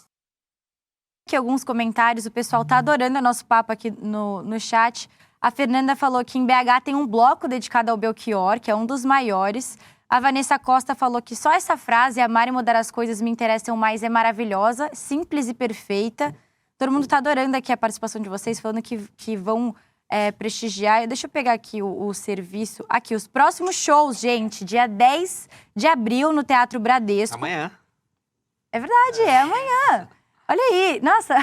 Aqui alguns comentários, o pessoal tá adorando o nosso papo aqui no chat. A Fernanda falou que em BH tem um bloco dedicado ao Belchior, que é um dos maiores. A Vanessa Costa falou que só essa frase, amar e mudar as coisas me interessam mais, é maravilhosa, simples e perfeita. Todo mundo tá adorando aqui a participação de vocês, falando que vão... prestigiar. Deixa eu pegar aqui o serviço. Aqui, os próximos shows, gente. Dia 10 de abril no Teatro Bradesco. Amanhã. É verdade, é amanhã. Olha aí. Nossa.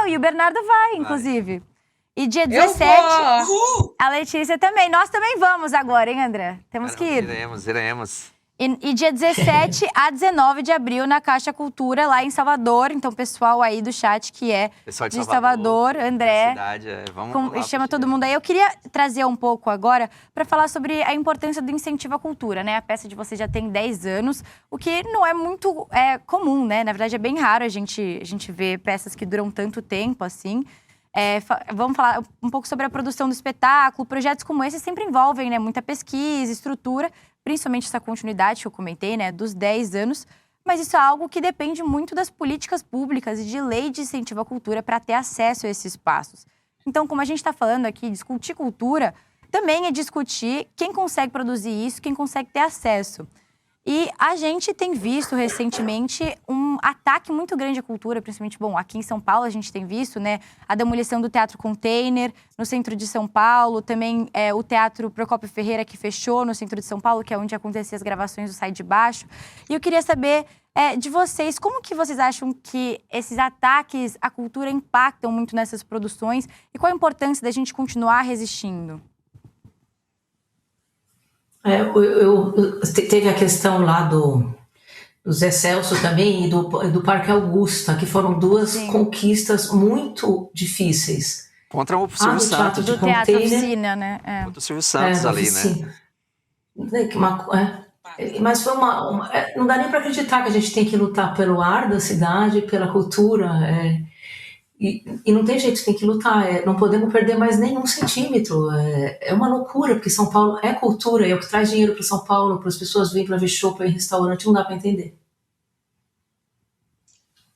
E o Bernardo vai, inclusive. E dia 17, a Letícia também. Nós também vamos agora, hein, André? Temos que ir. Iremos. E dia 17 a 19 de abril na Caixa Cultura, lá em Salvador. Então, pessoal aí do chat que é Pessoal de Salvador, André, Cidade, vamos lá, chama todo mundo aí. Eu queria trazer um pouco agora para falar sobre a importância do incentivo à cultura, né? A peça de vocês já tem 10 anos, o que não é muito comum, né? Na verdade, é bem raro a gente ver peças que duram tanto tempo assim. Vamos falar um pouco sobre a produção do espetáculo. Projetos como esse sempre envolvem, né, muita pesquisa, estrutura, principalmente essa continuidade que eu comentei, né, dos 10 anos. Mas isso é algo que depende muito das políticas públicas e de lei de incentivo à cultura para ter acesso a esses espaços. Então, como a gente está falando aqui, discutir cultura também é discutir quem consegue produzir isso, quem consegue ter acesso. E a gente tem visto recentemente um ataque muito grande à cultura, principalmente, aqui em São Paulo a gente tem visto, né, a demolição do Teatro Container no centro de São Paulo, também o Teatro Procópio Ferreira que fechou no centro de São Paulo, que é onde aconteciam as gravações do Sai de Baixo. E eu queria saber de vocês, como que vocês acham que esses ataques à cultura impactam muito nessas produções e qual a importância da gente continuar resistindo? Teve a questão lá do Zé Celso também e do Parque Augusta, que foram duas conquistas muito difíceis. Contra o Silvio Santos. Do Teatro Oficina, né? Contra o Silvio Santos ali, né? Mas foi não dá nem para acreditar que a gente tem que lutar pelo ar da cidade, pela cultura. E não tem jeito, tem que lutar. Não podemos perder mais nenhum centímetro. É uma loucura, porque São Paulo é cultura, é o que traz dinheiro para São Paulo, para as pessoas virem para ver show, para ir em restaurante, não dá para entender.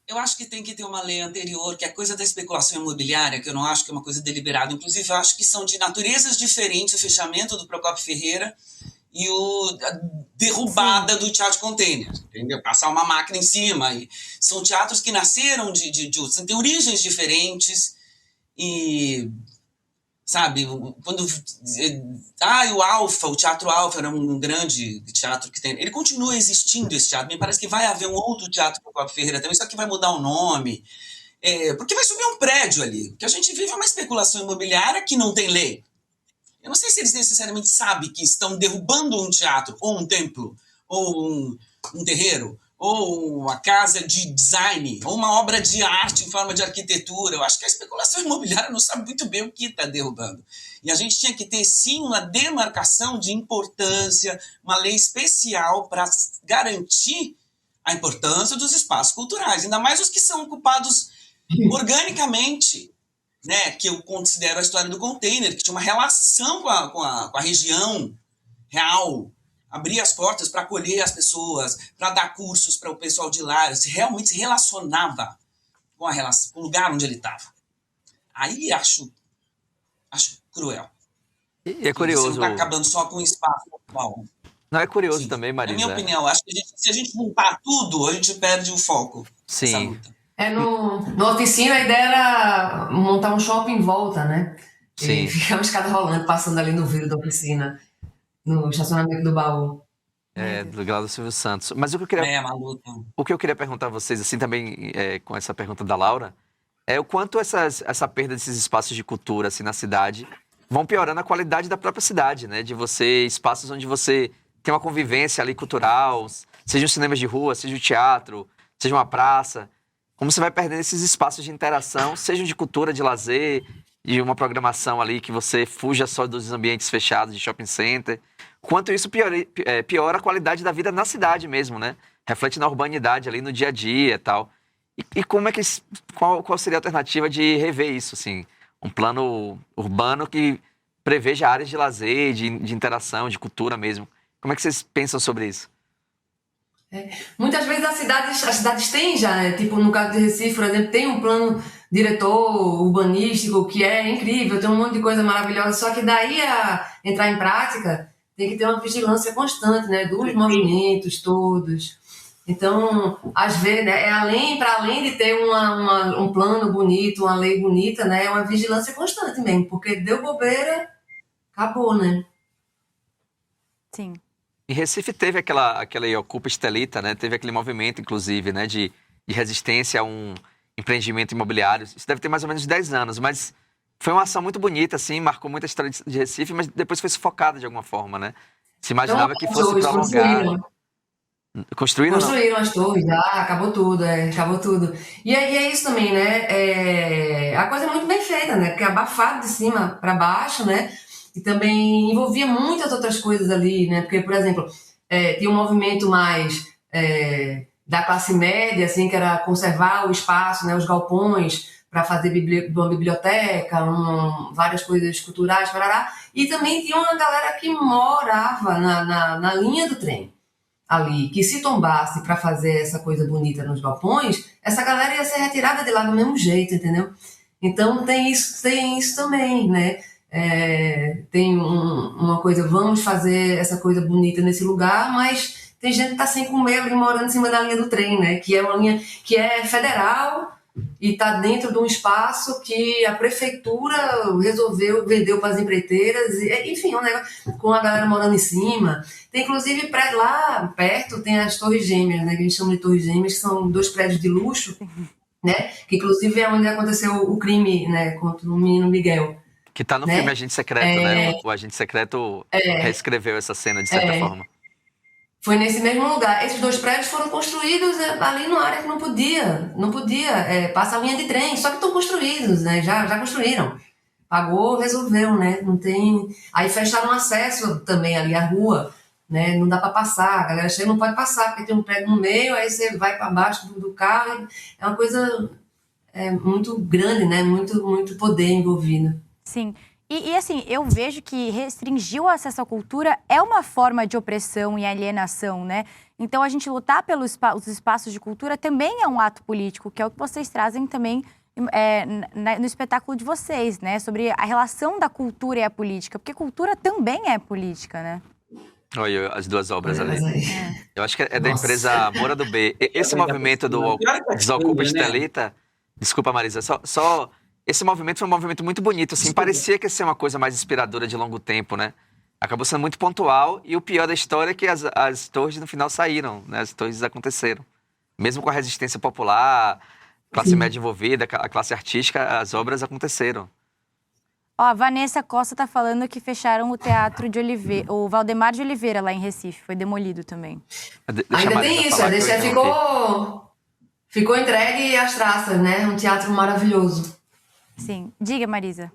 Eu acho que tem que ter uma lei anterior, que é a coisa da especulação imobiliária, que eu não acho que é uma coisa deliberada. Inclusive, eu acho que são de naturezas diferentes o fechamento do Procópio Ferreira e a derrubada do Teatro Container, entendeu? Passar uma máquina em cima. E são teatros que nasceram têm origens diferentes e, sabe, quando... o Alfa, o Teatro Alfa era um grande teatro que tem... Ele continua existindo, esse teatro. Me parece que vai haver um outro teatro Procópio Ferreira também, só que vai mudar o nome. Porque vai subir um prédio ali. Porque a gente vive uma especulação imobiliária que não tem lei. Eu não sei se eles necessariamente sabem que estão derrubando um teatro, ou um templo, ou um terreiro, ou uma casa de design, ou uma obra de arte em forma de arquitetura. Eu acho que a especulação imobiliária não sabe muito bem o que está derrubando. E a gente tinha que ter, sim, uma demarcação de importância, uma lei especial para garantir a importância dos espaços culturais, ainda mais os que são ocupados organicamente, né, que eu considero a história do Container, que tinha uma relação com a região real, abrir as portas para acolher as pessoas, para dar cursos para o pessoal de lá, realmente se relacionava com o lugar onde ele estava. Aí acho cruel. E é curioso. Você não está acabando só com o espaço atual. Não, é curioso também, Marisa. Na minha opinião, acho que se a gente juntar tudo, a gente perde o foco. Sim. No Oficina, a ideia era montar um shopping em volta, né? Sim. E ficar uma escada rolando, passando ali no vidro da oficina, no estacionamento do baú. Do lado do Silvio Santos. Mas o que eu queria perguntar a vocês, assim, também com essa pergunta da Laura, é o quanto essa perda desses espaços de cultura, assim, na cidade, vão piorando a qualidade da própria cidade, né? De espaços onde você tem uma convivência ali cultural, seja um cinema de rua, seja um teatro, seja uma praça. Como você vai perdendo esses espaços de interação, sejam de cultura, de lazer, de uma programação ali que você fuja só dos ambientes fechados de shopping center. Quanto isso piora a qualidade da vida na cidade mesmo, né? Reflete na urbanidade ali, no dia a dia e tal. E como é que... Qual seria a alternativa de rever isso, assim? Um plano urbano que preveja áreas de lazer, de interação, de cultura mesmo. Como é que vocês pensam sobre isso? Muitas vezes as cidades têm já, né? Tipo, no caso de Recife, por exemplo, tem um plano diretor urbanístico que é incrível, tem um monte de coisa maravilhosa, só que daí a entrar em prática tem que ter uma vigilância constante, né? Dos movimentos todos. Então, às vezes, né, para além de ter um plano bonito, uma lei bonita, né? É uma vigilância constante mesmo, porque deu bobeira, acabou, né? Sim. Em Recife teve aquela Ocupa Estelita, né? Teve aquele movimento, inclusive, né? De resistência a um empreendimento imobiliário. Isso deve ter mais ou menos 10 anos, mas foi uma ação muito bonita, assim, marcou muita história de Recife, mas depois foi sufocada de alguma forma, né? Se imaginava que fosse prolongar. Construíram ou não? Construíram as torres, acabou tudo, acabou tudo. E é isso também, né? A coisa é muito bem feita, né? Porque é abafado de cima para baixo, né? E também envolvia muitas outras coisas ali, né? Porque, por exemplo, tinha um movimento mais da classe média, assim, que era conservar o espaço, né? Os galpões para fazer uma biblioteca, várias coisas culturais, parará. E também tinha uma galera que morava na linha do trem ali, que se tombasse para fazer essa coisa bonita nos galpões, essa galera ia ser retirada de lá do mesmo jeito, entendeu? Então tem isso também, né? Tem uma coisa, vamos fazer essa coisa bonita nesse lugar, mas tem gente que tá sem comer ali morando em cima da linha do trem, né? Que é uma linha que é federal e está dentro de um espaço que a prefeitura vendeu para as empreiteiras, enfim, um negócio com a galera morando em cima. Tem inclusive lá perto tem as Torres Gêmeas, né, que a gente chama de Torres Gêmeas, que são 2 prédios de luxo, né, que inclusive é onde aconteceu o crime, né, contra o menino Miguel. Que tá no filme Agente Secreto, né? O Agente Secreto reescreveu essa cena de certa forma. Foi nesse mesmo lugar. Esses 2 prédios foram construídos ali numa área que não podia passar a linha de trem, só que estão construídos, né? Já construíram. Pagou, resolveu, né? Não tem. Aí fecharam o acesso também ali à rua, né? Não dá para passar. A galera chega e não pode passar, porque tem um prédio no meio, aí você vai para baixo do carro. É uma coisa muito grande, né? Muito poder envolvido. Sim. E assim, eu vejo que restringir o acesso à cultura é uma forma de opressão e alienação, né? Então, a gente lutar pelos espaços de cultura também é um ato político, que é o que vocês trazem também no espetáculo de vocês, né? Sobre a relação da cultura e a política, porque cultura também é política, né? Olha as 2 obras ali. Eu acho que é da empresa Moura do B. Esse movimento do Desocupa Estelita... Desculpa, Marisa, só... Esse movimento foi um movimento muito bonito, assim, parecia que ia ser uma coisa mais inspiradora de longo tempo, né? Acabou sendo muito pontual e o pior da história é que as torres no final saíram, né? As torres aconteceram. Mesmo com a resistência popular, classe média envolvida, a classe artística, as obras aconteceram. Ó, a Vanessa Costa tá falando que fecharam o Teatro de Oliveira, o Valdemar de Oliveira lá em Recife, foi demolido também. Ainda tem isso, ficou entregue às traças, né? Um teatro maravilhoso. Sim. Diga, Marisa.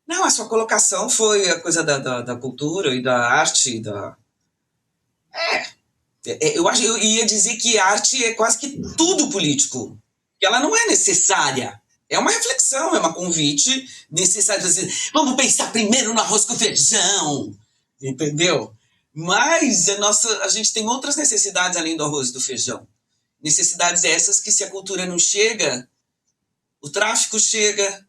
Não, a sua colocação foi a coisa da cultura e da arte. Eu ia dizer que arte é quase que tudo político. Que ela não é necessária. É uma reflexão, é um convite necessário. Vamos pensar primeiro no arroz com feijão. Entendeu? Mas a gente tem outras necessidades além do arroz e do feijão. Necessidades essas que, se a cultura não chega... O tráfico chega,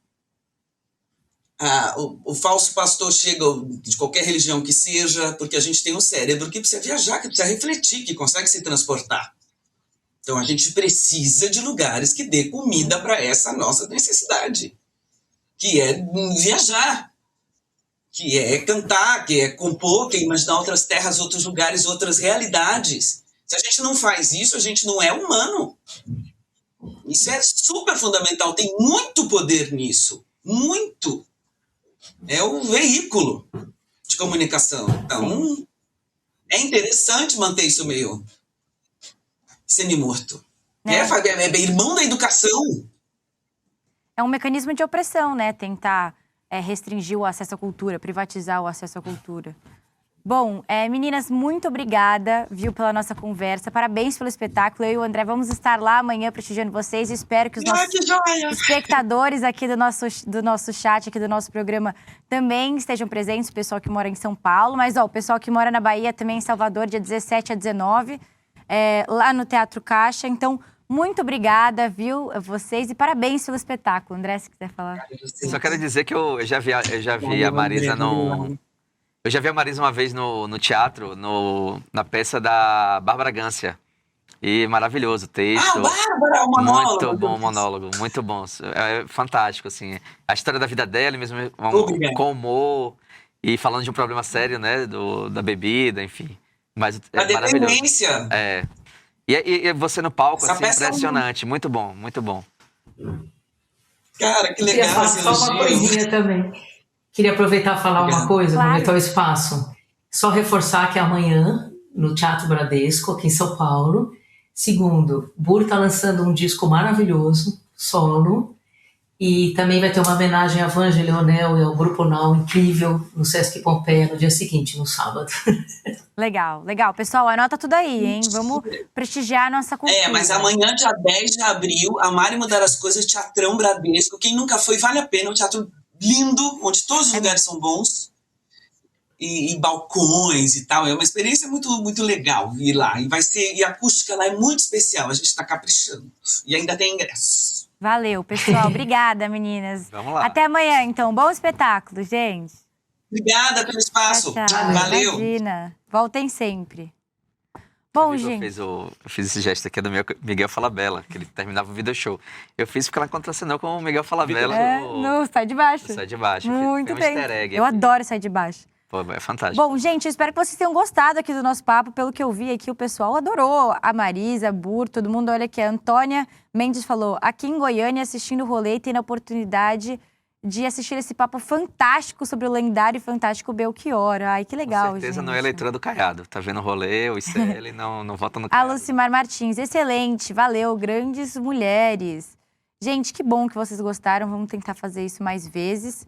o falso pastor chega, de qualquer religião que seja, porque a gente tem um cérebro que precisa viajar, que precisa refletir, que consegue se transportar. Então a gente precisa de lugares que dê comida para essa nossa necessidade, que é viajar, que é cantar, que é compor, que é imaginar outras terras, outros lugares, outras realidades. Se a gente não faz isso, a gente não é humano. Isso é super fundamental, tem muito poder nisso, muito. É o veículo de comunicação. Então, é interessante manter isso meio semi-morto. É irmão da educação. É um mecanismo de opressão, né? Tentar restringir o acesso à cultura, privatizar o acesso à cultura. Bom, meninas, muito obrigada, viu, pela nossa conversa. Parabéns pelo espetáculo. Eu e o André vamos estar lá amanhã prestigiando vocês. Espero que os nossos espectadores aqui do nosso chat, aqui do nosso programa, também estejam presentes. O pessoal que mora em São Paulo. Mas, o pessoal que mora na Bahia, também em Salvador, dia 17 a 19, lá no Teatro Caixa. Então, muito obrigada, viu, a vocês. E parabéns pelo espetáculo. André, se quiser falar. Só quero dizer que eu já vi a Marisa no... Eu já vi a Marisa uma vez no teatro, na peça da Bárbara Gância. E maravilhoso o texto. Bárbara, o monólogo. Muito bom o monólogo, muito bom. É fantástico, assim. A história da vida dela, mesmo com humor. E falando de um problema sério, né, da bebida, enfim. Mas é maravilhoso. Dependência. E você no palco, assim, impressionante. Muito bom, muito bom. Cara, que legal. Só uma coisinha também. Queria aproveitar e falar uma coisa, aproveitar o espaço. Só reforçar que amanhã, no Teatro Bradesco, aqui em São Paulo. Segundo, Burr está lançando um disco maravilhoso, solo. E também vai ter uma homenagem a Vange Leonel e ao Grupo Now, incrível, no Sesc Pompeia, no dia seguinte, no sábado. Legal, legal. Pessoal, anota tudo aí, hein? Vamos prestigiar a nossa cultura. Mas amanhã, dia 10 de abril, a Mari Mudar as Coisas, Teatrão Bradesco. Quem nunca foi, vale a pena. É um teatro lindo, onde todos os lugares são bons. E balcões e tal. É uma experiência muito, muito legal ir lá. E a acústica lá é muito especial. A gente está caprichando. E ainda tem ingresso. Valeu, pessoal. Obrigada, meninas. Vamos lá. Até amanhã, então. Bom espetáculo, gente. Obrigada pelo espaço. Tchau, tchau. Valeu. Imagina. Voltem sempre. Bom, gente. Eu fiz esse gesto aqui do Miguel Falabella, que ele terminava o video show. Eu fiz porque ela contracenou com o Miguel Falabella No Sai de Baixo. no Sai de Baixo. Muito Foi um bem. easter egg Eu aqui. adoro Sai de Baixo. Pô, é fantástico. Bom, gente, eu espero que vocês tenham gostado aqui do nosso papo. Pelo que eu vi aqui, o pessoal adorou. A Marisa, a Burr, todo mundo. Olha aqui, a Antônia Mendes falou, aqui em Goiânia, assistindo o rolê, tendo a oportunidade de assistir esse papo fantástico sobre o lendário e fantástico Belchior. Ai, que legal, Com certeza gente. não é a leitura do Caiado. Tá vendo o rolê, o ICL, não vota no A Caiado. Lucimar Martins, excelente, valeu, grandes mulheres. Gente, que bom que vocês gostaram, vamos tentar fazer isso mais vezes.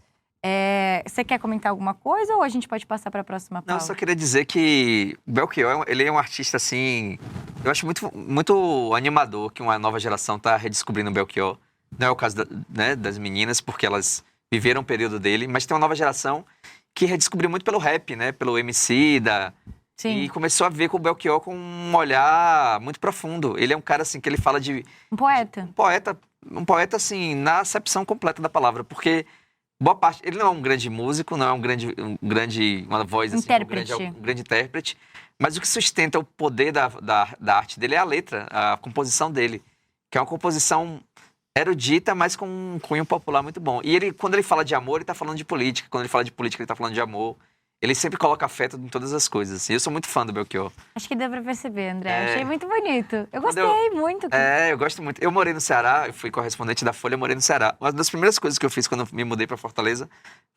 Você quer comentar alguma coisa ou a gente pode passar para a próxima pauta? Não, eu só queria dizer que o Belchior, ele é um artista, assim, eu acho muito, muito animador que uma nova geração tá redescobrindo o Belchior. Não é o caso das meninas, porque elas viveram o período dele, mas tem uma nova geração que redescobriu muito pelo rap, né? Pelo MC, Sim. E começou a ver com o Belchior com um olhar muito profundo. Ele é um cara, assim, que ele fala de... Um poeta. Um poeta, assim, na acepção completa da palavra, porque boa parte... Ele não é um grande músico, não é uma voz, assim, Intérprete. um grande intérprete, mas o que sustenta o poder da arte dele é a letra, a composição dele, que é uma composição erudita, mas com um cunho popular muito bom. E quando ele fala de amor, ele tá falando de política. Quando ele fala de política, ele tá falando de amor. Ele sempre coloca afeto em todas as coisas. E eu sou muito fã do Belchior. Acho que deu pra perceber, André. Achei muito bonito. Eu gostei muito. Eu gosto muito. Eu morei no Ceará, eu fui correspondente da Folha, eu morei no Ceará. Uma das primeiras coisas que eu fiz quando eu me mudei pra Fortaleza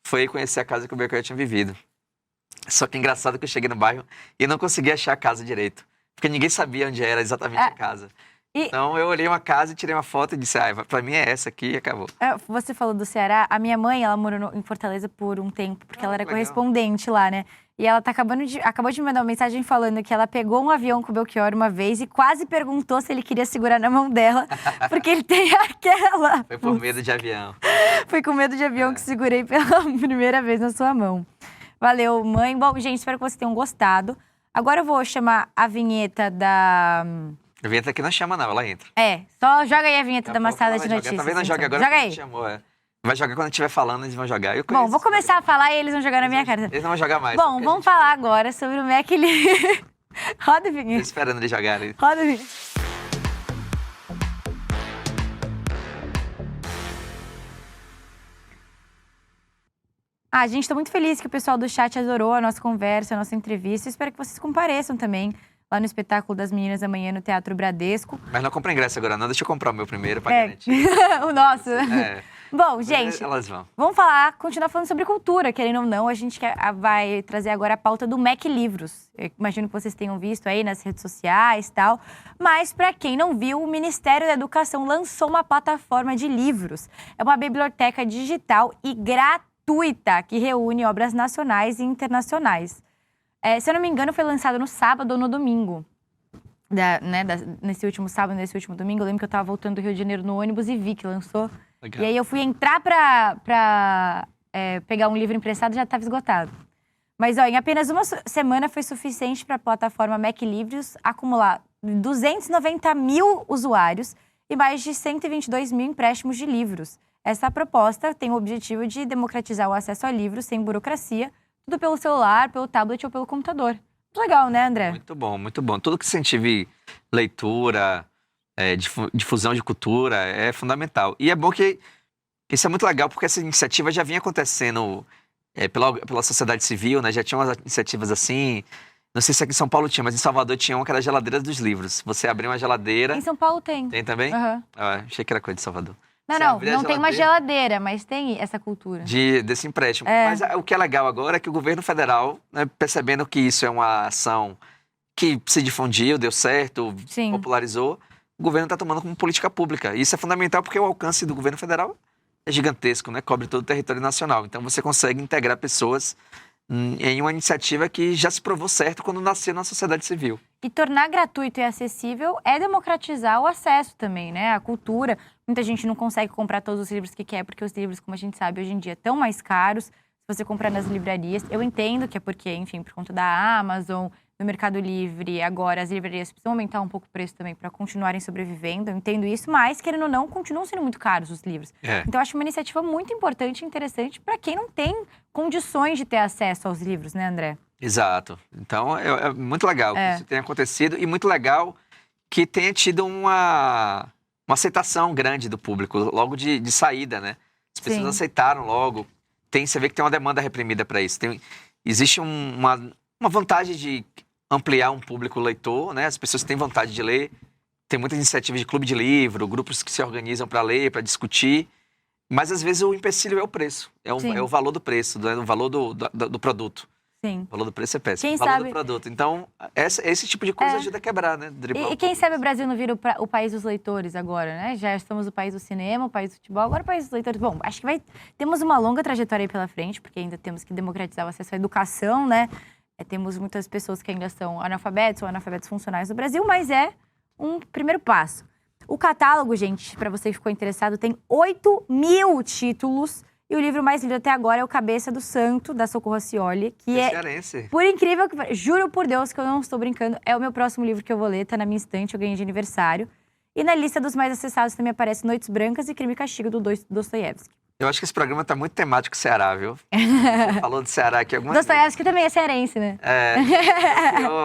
foi conhecer a casa que o Belchior tinha vivido. Só que é engraçado que eu cheguei no bairro e não consegui achar a casa direito. Porque ninguém sabia onde era exatamente a casa. Então eu olhei uma casa e tirei uma foto e disse, pra mim é essa aqui e acabou. Você falou do Ceará, a minha mãe, ela morou em Fortaleza por um tempo, porque ela era correspondente lá, né? E ela acabou de me mandar uma mensagem falando que ela pegou um avião com o Belchior uma vez e quase perguntou se ele queria segurar na mão dela, porque ele tem aquela... Foi por medo de avião. Foi com medo de avião que segurei pela primeira vez na sua mão. Valeu, mãe. Bom, gente, espero que vocês tenham gostado. Agora eu vou chamar a vinheta da... A vinheta aqui não chama, não, ela entra. Só joga aí a vinheta da Massada de Notícias. Talvez não jogue então. agora, Joga porque aí. chamou, Vai jogar quando estiver falando, eles vão jogar. Bom, vou começar a falar e eles vão jogar na minha cara. Eles não vão jogar mais. Bom, vamos falar agora sobre o Mac Livre. Roda a vinheta. Tô esperando eles jogarem. Roda a vinheta. Gente, tô muito feliz que o pessoal do chat adorou a nossa conversa, a nossa entrevista. Espero que vocês compareçam também lá no espetáculo das Meninas amanhã no Teatro Bradesco. Mas não compra ingresso agora não, deixa eu comprar o meu primeiro pra garantir. O nosso. Bom, gente, elas vão. Vamos continuar falando sobre cultura, querendo ou não. A gente vai trazer agora a pauta do Mac Livros. Eu imagino que vocês tenham visto aí nas redes sociais e tal. Mas, para quem não viu, o Ministério da Educação lançou uma plataforma de livros. É uma biblioteca digital e gratuita que reúne obras nacionais e internacionais. Se eu não me engano, foi lançado no sábado ou no domingo. Nesse último sábado, nesse último domingo. Eu lembro que eu estava voltando do Rio de Janeiro no ônibus e vi que lançou. Legal. E aí eu fui entrar pra pegar um livro emprestado e já estava esgotado. Mas, em apenas uma semana foi suficiente para a plataforma Mac Livros acumular 290 mil usuários e mais de 122 mil empréstimos de livros. Essa proposta tem o objetivo de democratizar o acesso a livros sem burocracia, tudo pelo celular, pelo tablet ou pelo computador. Muito legal, né, André? Muito bom, muito bom. Tudo que incentive leitura, difusão de cultura é fundamental. E é bom que isso é muito legal, porque essa iniciativa já vinha acontecendo pela sociedade civil, né? Já tinha umas iniciativas assim. Não sei se aqui em São Paulo tinha, mas em Salvador tinha uma que era a geladeira dos livros. Você abria uma geladeira... Em São Paulo tem. Tem também? Uhum. Achei que era coisa de Salvador. Não tem uma geladeira, mas tem essa cultura. Desse empréstimo. Mas o que é legal agora é que o governo federal, né, percebendo que isso é uma ação que se difundiu, deu certo, Sim. popularizou, o governo está tomando como política pública. Isso é fundamental porque o alcance do governo federal é gigantesco, né? Cobre todo o território nacional. Então você consegue integrar pessoas em uma iniciativa que já se provou certo quando nasceu na sociedade civil. E tornar gratuito e acessível é democratizar o acesso também, né? A cultura. Muita gente não consegue comprar todos os livros que quer, porque os livros, como a gente sabe, hoje em dia estão mais caros. Se você comprar nas livrarias, eu entendo que é porque, enfim, por conta da Amazon, do Mercado Livre, agora as livrarias precisam aumentar um pouco o preço também para continuarem sobrevivendo. Eu entendo isso, mas, querendo ou não, continuam sendo muito caros os livros. Então, eu acho uma iniciativa muito importante e interessante para quem não tem condições de ter acesso aos livros, né, André? Exato. Então, é muito legal que isso tenha acontecido e muito legal que tenha tido uma aceitação grande do público, logo de saída, né? As pessoas aceitaram logo. Você vê que tem uma demanda reprimida para isso. Existe uma vantagem de ampliar um público leitor, né? As pessoas têm vontade de ler. Tem muitas iniciativas de clube de livro, grupos que se organizam para ler, para discutir. Mas, às vezes, o empecilho é o preço. É o valor do preço, o valor do produto. Sim. O valor do preço é péssimo. Quem o valor sabe... do produto. Então, esse tipo de coisa ajuda a quebrar, né? E quem sabe o Brasil não vira o país dos leitores agora, né? Já estamos o país do cinema, o país do futebol, agora o país dos leitores. Bom, acho que temos uma longa trajetória aí pela frente, porque ainda temos que democratizar o acesso à educação, né? Temos muitas pessoas que ainda são analfabetos ou analfabetos funcionais no Brasil, mas é um primeiro passo. O catálogo, gente, para você que ficou interessado, tem 8.000 títulos. E o livro mais lido até agora é O Cabeça do Santo, da Socorro Racioli, que Cearense. Por incrível que... Juro por Deus que eu não estou brincando, é o meu próximo livro que eu vou ler, tá na minha estante, eu ganhei de aniversário. E na lista dos mais acessados também aparece Noites Brancas e Crime e Castigo, do Dostoiévski. Eu acho que esse programa tá muito temático Ceará, viu? Você falou de Ceará aqui algumas vezes. Dostoiévski também é cearense, né?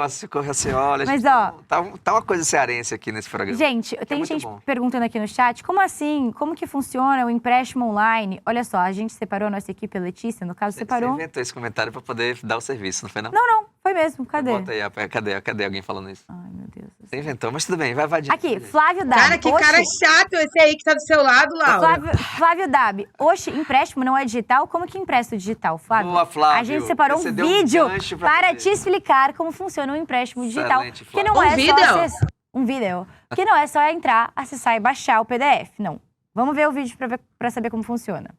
Socorro Racioli. Mas, ó... Tá uma coisa cearense aqui nesse programa. Gente, tem gente perguntando aqui no chat, como assim? Como que funciona o empréstimo online? Olha só, a gente separou, a nossa equipe, a Letícia, no caso, separou... Você inventou esse comentário pra poder dar o serviço, não foi não? Não, foi mesmo. Cadê? Bota aí, cadê alguém falando isso? Ai, meu Deus. Você inventou, mas tudo bem, vai adiante. Aqui, Flávio Dabi. Cara, que cara chato esse aí que tá do seu lado, Laura. Flávio Dabi. Oxe, empréstimo não é digital? Como que empresta o digital, Flávio? Boa, Flávio. A gente separou um vídeo para te explicar como funciona o empréstimo digital. Que não é só acessar... Um vídeo. Que não é só entrar, acessar e baixar o PDF, não. Vamos ver o vídeo para saber como funciona.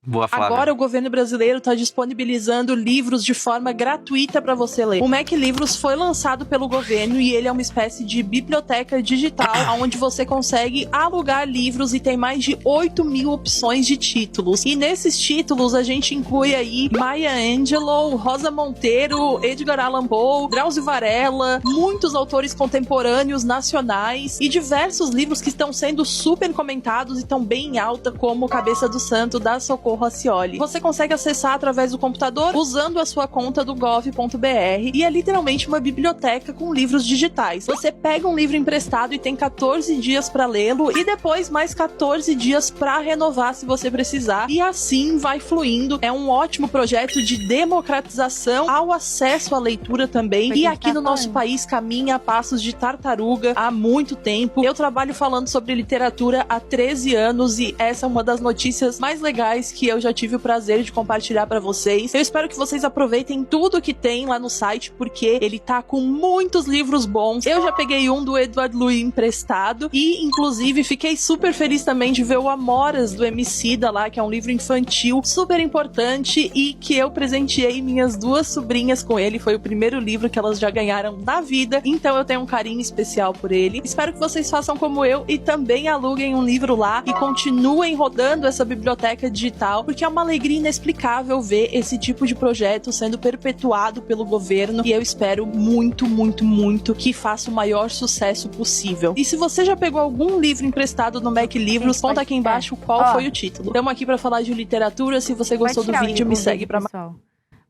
Boa, Flávia. Agora o governo brasileiro está disponibilizando livros de forma gratuita para você ler. O Mac Livros foi lançado pelo governo e ele é uma espécie de biblioteca digital onde você consegue alugar livros e tem mais de 8.000 opções de títulos. E nesses títulos a gente inclui aí Maya Angelou, Rosa Monteiro, Edgar Allan Poe, Drauzio Varela, muitos autores contemporâneos nacionais e diversos livros que estão sendo super comentados e estão bem em alta, como Cabeça do Santo, da Socorro Racioli. Você consegue acessar através do computador usando a sua conta do gov.br e é literalmente uma biblioteca com livros digitais. Você pega um livro emprestado e tem 14 dias para lê-lo e depois mais 14 dias para renovar se você precisar e assim vai fluindo. É um ótimo projeto de democratização ao acesso à leitura também e aqui no nosso país caminha a passos de tartaruga há muito tempo. Eu trabalho falando sobre literatura há 13 anos e essa é uma das notícias mais legais que eu já tive o prazer de compartilhar pra vocês. Eu espero que vocês aproveitem tudo que tem lá no site, porque ele tá com muitos livros bons. Eu já peguei um do Edward Louis emprestado e, inclusive, fiquei super feliz também de ver o Amoras, do Emicida lá, que é um livro infantil super importante e que eu presenteei minhas 2 sobrinhas com ele. Foi o primeiro livro que elas já ganharam na vida, então eu tenho um carinho especial por ele. Espero que vocês façam como eu e também aluguem um livro lá e continuem rodando essa biblioteca digital, porque é uma alegria inexplicável ver esse tipo de projeto sendo perpetuado pelo governo e eu espero muito, muito, muito que faça o maior sucesso possível. E se você já pegou algum livro emprestado no Mac Livros, conta aqui embaixo qual foi o título. Estamos aqui para falar de literatura, se você gostou do vídeo, me segue para mais.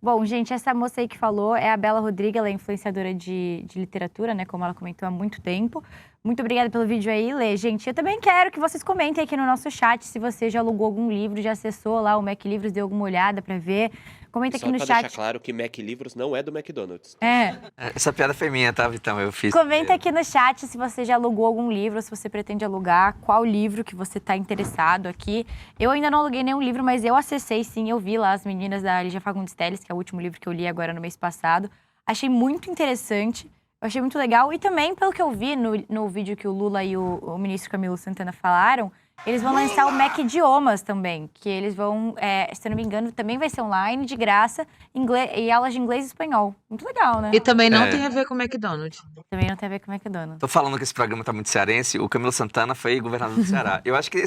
Bom, gente, essa moça aí que falou é a Bela Rodrigues, ela é influenciadora de literatura, né, como ela comentou há muito tempo. Muito obrigada pelo vídeo aí, Lê. Gente, eu também quero que vocês comentem aqui no nosso chat se você já alugou algum livro, já acessou lá o Mac Livros, deu alguma olhada pra ver. Comenta aqui no chat. Só pra deixar claro que Mac Livros não é do McDonald's. Essa piada foi minha, tá, Vitão? Eu fiz. Comenta aqui no chat se você já alugou algum livro, se você pretende alugar, qual livro que você tá interessado aqui. Eu ainda não aluguei nenhum livro, mas eu acessei sim, eu vi lá as meninas da Lígia Fagundes Telles, que é o último livro que eu li agora no mês passado. Achei muito interessante. Eu achei muito legal. E também, pelo que eu vi no vídeo que o Lula e o ministro Camilo Santana falaram, eles vão lançar o Mac Idiomas também, que eles vão, se eu não me engano, também vai ser online, de graça, e aulas de inglês e espanhol. Muito legal, né? E também não tem a ver com o McDonald's. Também não tem a ver com o McDonald's. Tô falando que esse programa tá muito cearense. O Camilo Santana foi governador do Ceará. Eu acho que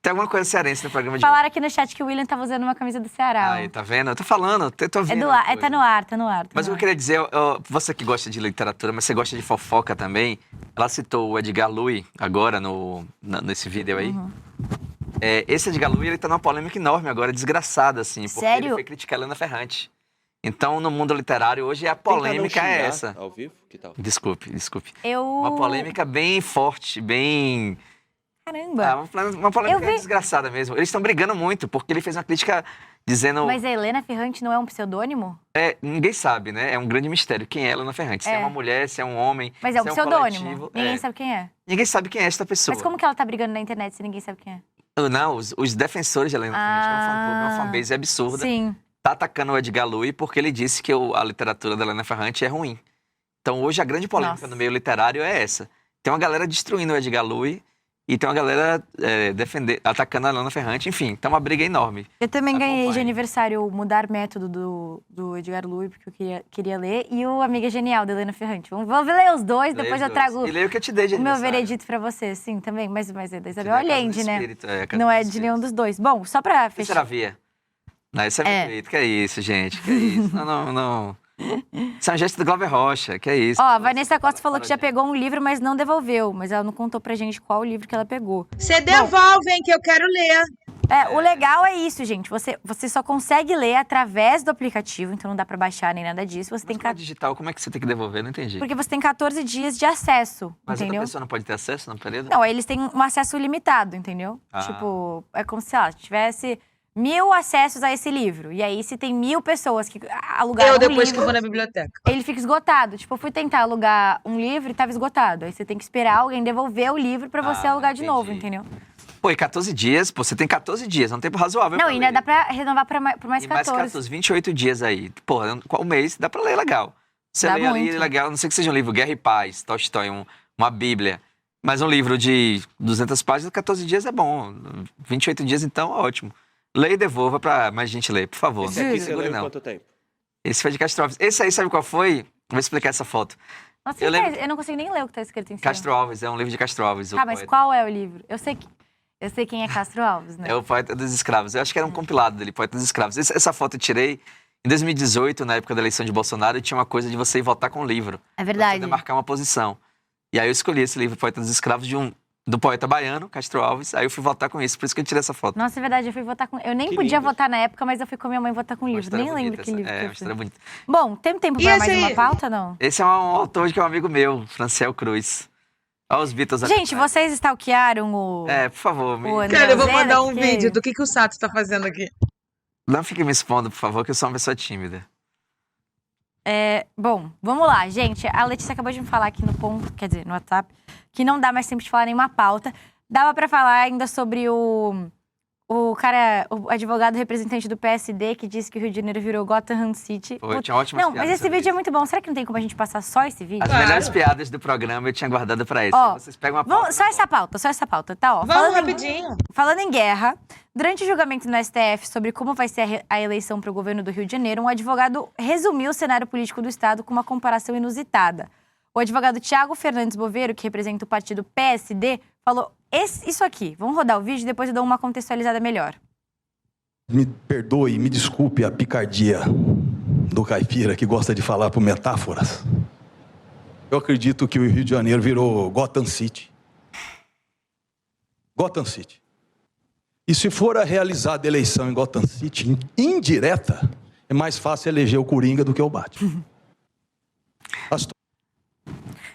tem alguma coisa cearense no programa de Falaram aqui no chat que o William tava usando uma camisa do Ceará. Aí, tá vendo? Eu tô falando, tô vendo. Tá no ar, tá no ar. Mas o que eu queria dizer, você que gosta de literatura, mas você gosta de fofoca também, ela citou o Edgar Louis agora nesse vídeo aí. Esse Edgar Louis, ele tá numa polêmica enorme agora, desgraçada, assim. Porque Sério? ele foi criticar a Helena Ferrante. Então, no mundo literário, hoje a polêmica é essa. Ao vivo? Que tal? Desculpe. Eu... Uma polêmica bem forte, bem... Caramba. Uma polêmica desgraçada mesmo. Eles estão brigando muito, porque ele fez uma crítica dizendo... Mas a Helena Ferrante não é um pseudônimo? Ninguém sabe, né? É um grande mistério. Quem é Helena Ferrante? Se é uma mulher, se é um homem, Mas é um se pseudônimo. coletivo. Ninguém sabe quem é. Ninguém sabe quem é esta pessoa. Mas como que ela tá brigando na internet se ninguém sabe quem é? Não, os defensores de Helena Ferrante, que é uma fanbase absurda, Sim. tá atacando o Edgar Louis porque ele disse que a literatura da Helena Ferrante é ruim. Então hoje a grande polêmica no meio literário é essa. Tem uma galera destruindo o Edgar Louis e tem uma galera atacando a Helena Ferrante. Enfim, tá uma briga enorme. Eu também ganhei de aniversário o Mudar Método do Edgar Louis, porque eu queria ler, e o Amiga Genial, da Helena Ferrante. Vou ler os dois, depois eu trago E leio o que eu te dei de o meu aniversário. veredito pra você, sim, também. Mas é da Isabel Te dei a Casa Allende, do né? Espírito, Não é de nenhum dos dois. Bom, só pra Você fechar. via? Não, isso é perfeito. Que é isso, gente? Que é isso? Não. Isso é um gesto do Glauber Rocha, que é isso? Ó, a Vanessa Costa falou que já pegou um livro, mas não devolveu. Mas ela não contou pra gente qual livro que ela pegou. Você devolve, hein, que eu quero ler. O legal é isso, gente. Você só consegue ler através do aplicativo, então não dá pra baixar nem nada disso. Você tem digital, como é que você tem que devolver? Não entendi. Porque você tem 14 dias de acesso, Mas entendeu? outra pessoa não pode ter acesso no período? Não, eles têm um acesso limitado, entendeu? Tipo, é como se, sei lá, tivesse 1000 acessos a esse livro. E aí, se tem 1000 pessoas que alugaram depois livro, que vou na biblioteca. ele fica esgotado. Tipo, eu fui tentar alugar um livro e tava esgotado. Aí você tem que esperar alguém devolver o livro pra você alugar de novo, entendeu? Pô, e 14 dias, você tem 14 dias, é um tempo razoável. Não, pra ainda ler. dá pra renovar por mais 14. E mais 14, 28 dias aí. Pô, qual mês dá pra ler legal. Você Dá lê ali muito. legal, não sei que seja um livro Guerra e Paz, Tolstói, uma bíblia. Mas um livro de 200 páginas, 14 dias é bom. 28 dias, então, ótimo. Leia e devolva pra mais gente ler, por favor. Esse aqui Não você segure, leu não. quanto tempo? Esse foi de Castro Alves. Esse aí, sabe qual foi? Vou explicar essa foto. Nossa, eu não consigo nem ler o que tá escrito em cima. Castro Alves, é um livro de Castro Alves. o Ah, mas poeta. qual é o livro? Eu sei quem é Castro Alves, né? É o Poeta dos Escravos. Eu acho que era um compilado dele, Poeta dos Escravos. Essa foto eu tirei em 2018, na época da eleição de Bolsonaro, e tinha uma coisa de você ir votar com um livro. É verdade. Pra poder marcar uma posição. E aí eu escolhi esse livro, Poeta dos Escravos, do poeta baiano, Castro Alves. Aí eu fui votar com isso, por isso que eu tirei essa foto. Nossa, é verdade, eu fui votar com... Eu nem Que podia lindo. votar na época, mas eu fui com minha mãe votar com um livro. História Nem bonita lembro que essa. livro que uma eu história fui. bonita. Bom, tem tempo E pra esse mais uma aí? pauta, não? Esse é um autor que é um amigo meu, Franciel Cruz. Olha os Beatles ali Gente, atrás. vocês stalkearam o... Por favor. o André Cara, eu vou Zena, mandar um que- vídeo do que o Sato tá fazendo aqui. Não fique me expondo, por favor, que eu sou uma pessoa tímida. Bom, vamos lá, gente. A Letícia acabou de me falar aqui no ponto, quer dizer, no WhatsApp, que não dá mais tempo de falar nenhuma pauta. Dava pra falar ainda sobre o advogado representante do PSD que disse que o Rio de Janeiro virou Gotham City. Pô, tinha ótimas Não, mas piadas esse sobre vídeo é muito bom. Será que não tem como a gente passar só esse vídeo? As melhores piadas do programa eu tinha guardado pra esse. Ó, Vocês pegam uma pauta. Só essa pauta, tá? Ó, Vamos rapidinho. Falando em guerra, durante o julgamento no STF sobre como vai ser a eleição para o governo do Rio de Janeiro, um advogado resumiu o cenário político do Estado com uma comparação inusitada. O advogado Tiago Fernandes Boveiro, que representa o partido PSD, falou isso aqui. Vamos rodar o vídeo e depois eu dou uma contextualizada melhor. Me perdoe, me desculpe a picardia do caipira que gosta de falar por metáforas. Eu acredito que o Rio de Janeiro virou Gotham City. Gotham City. E se for a realizada eleição em Gotham City indireta, é mais fácil eleger o Coringa do que o Batman.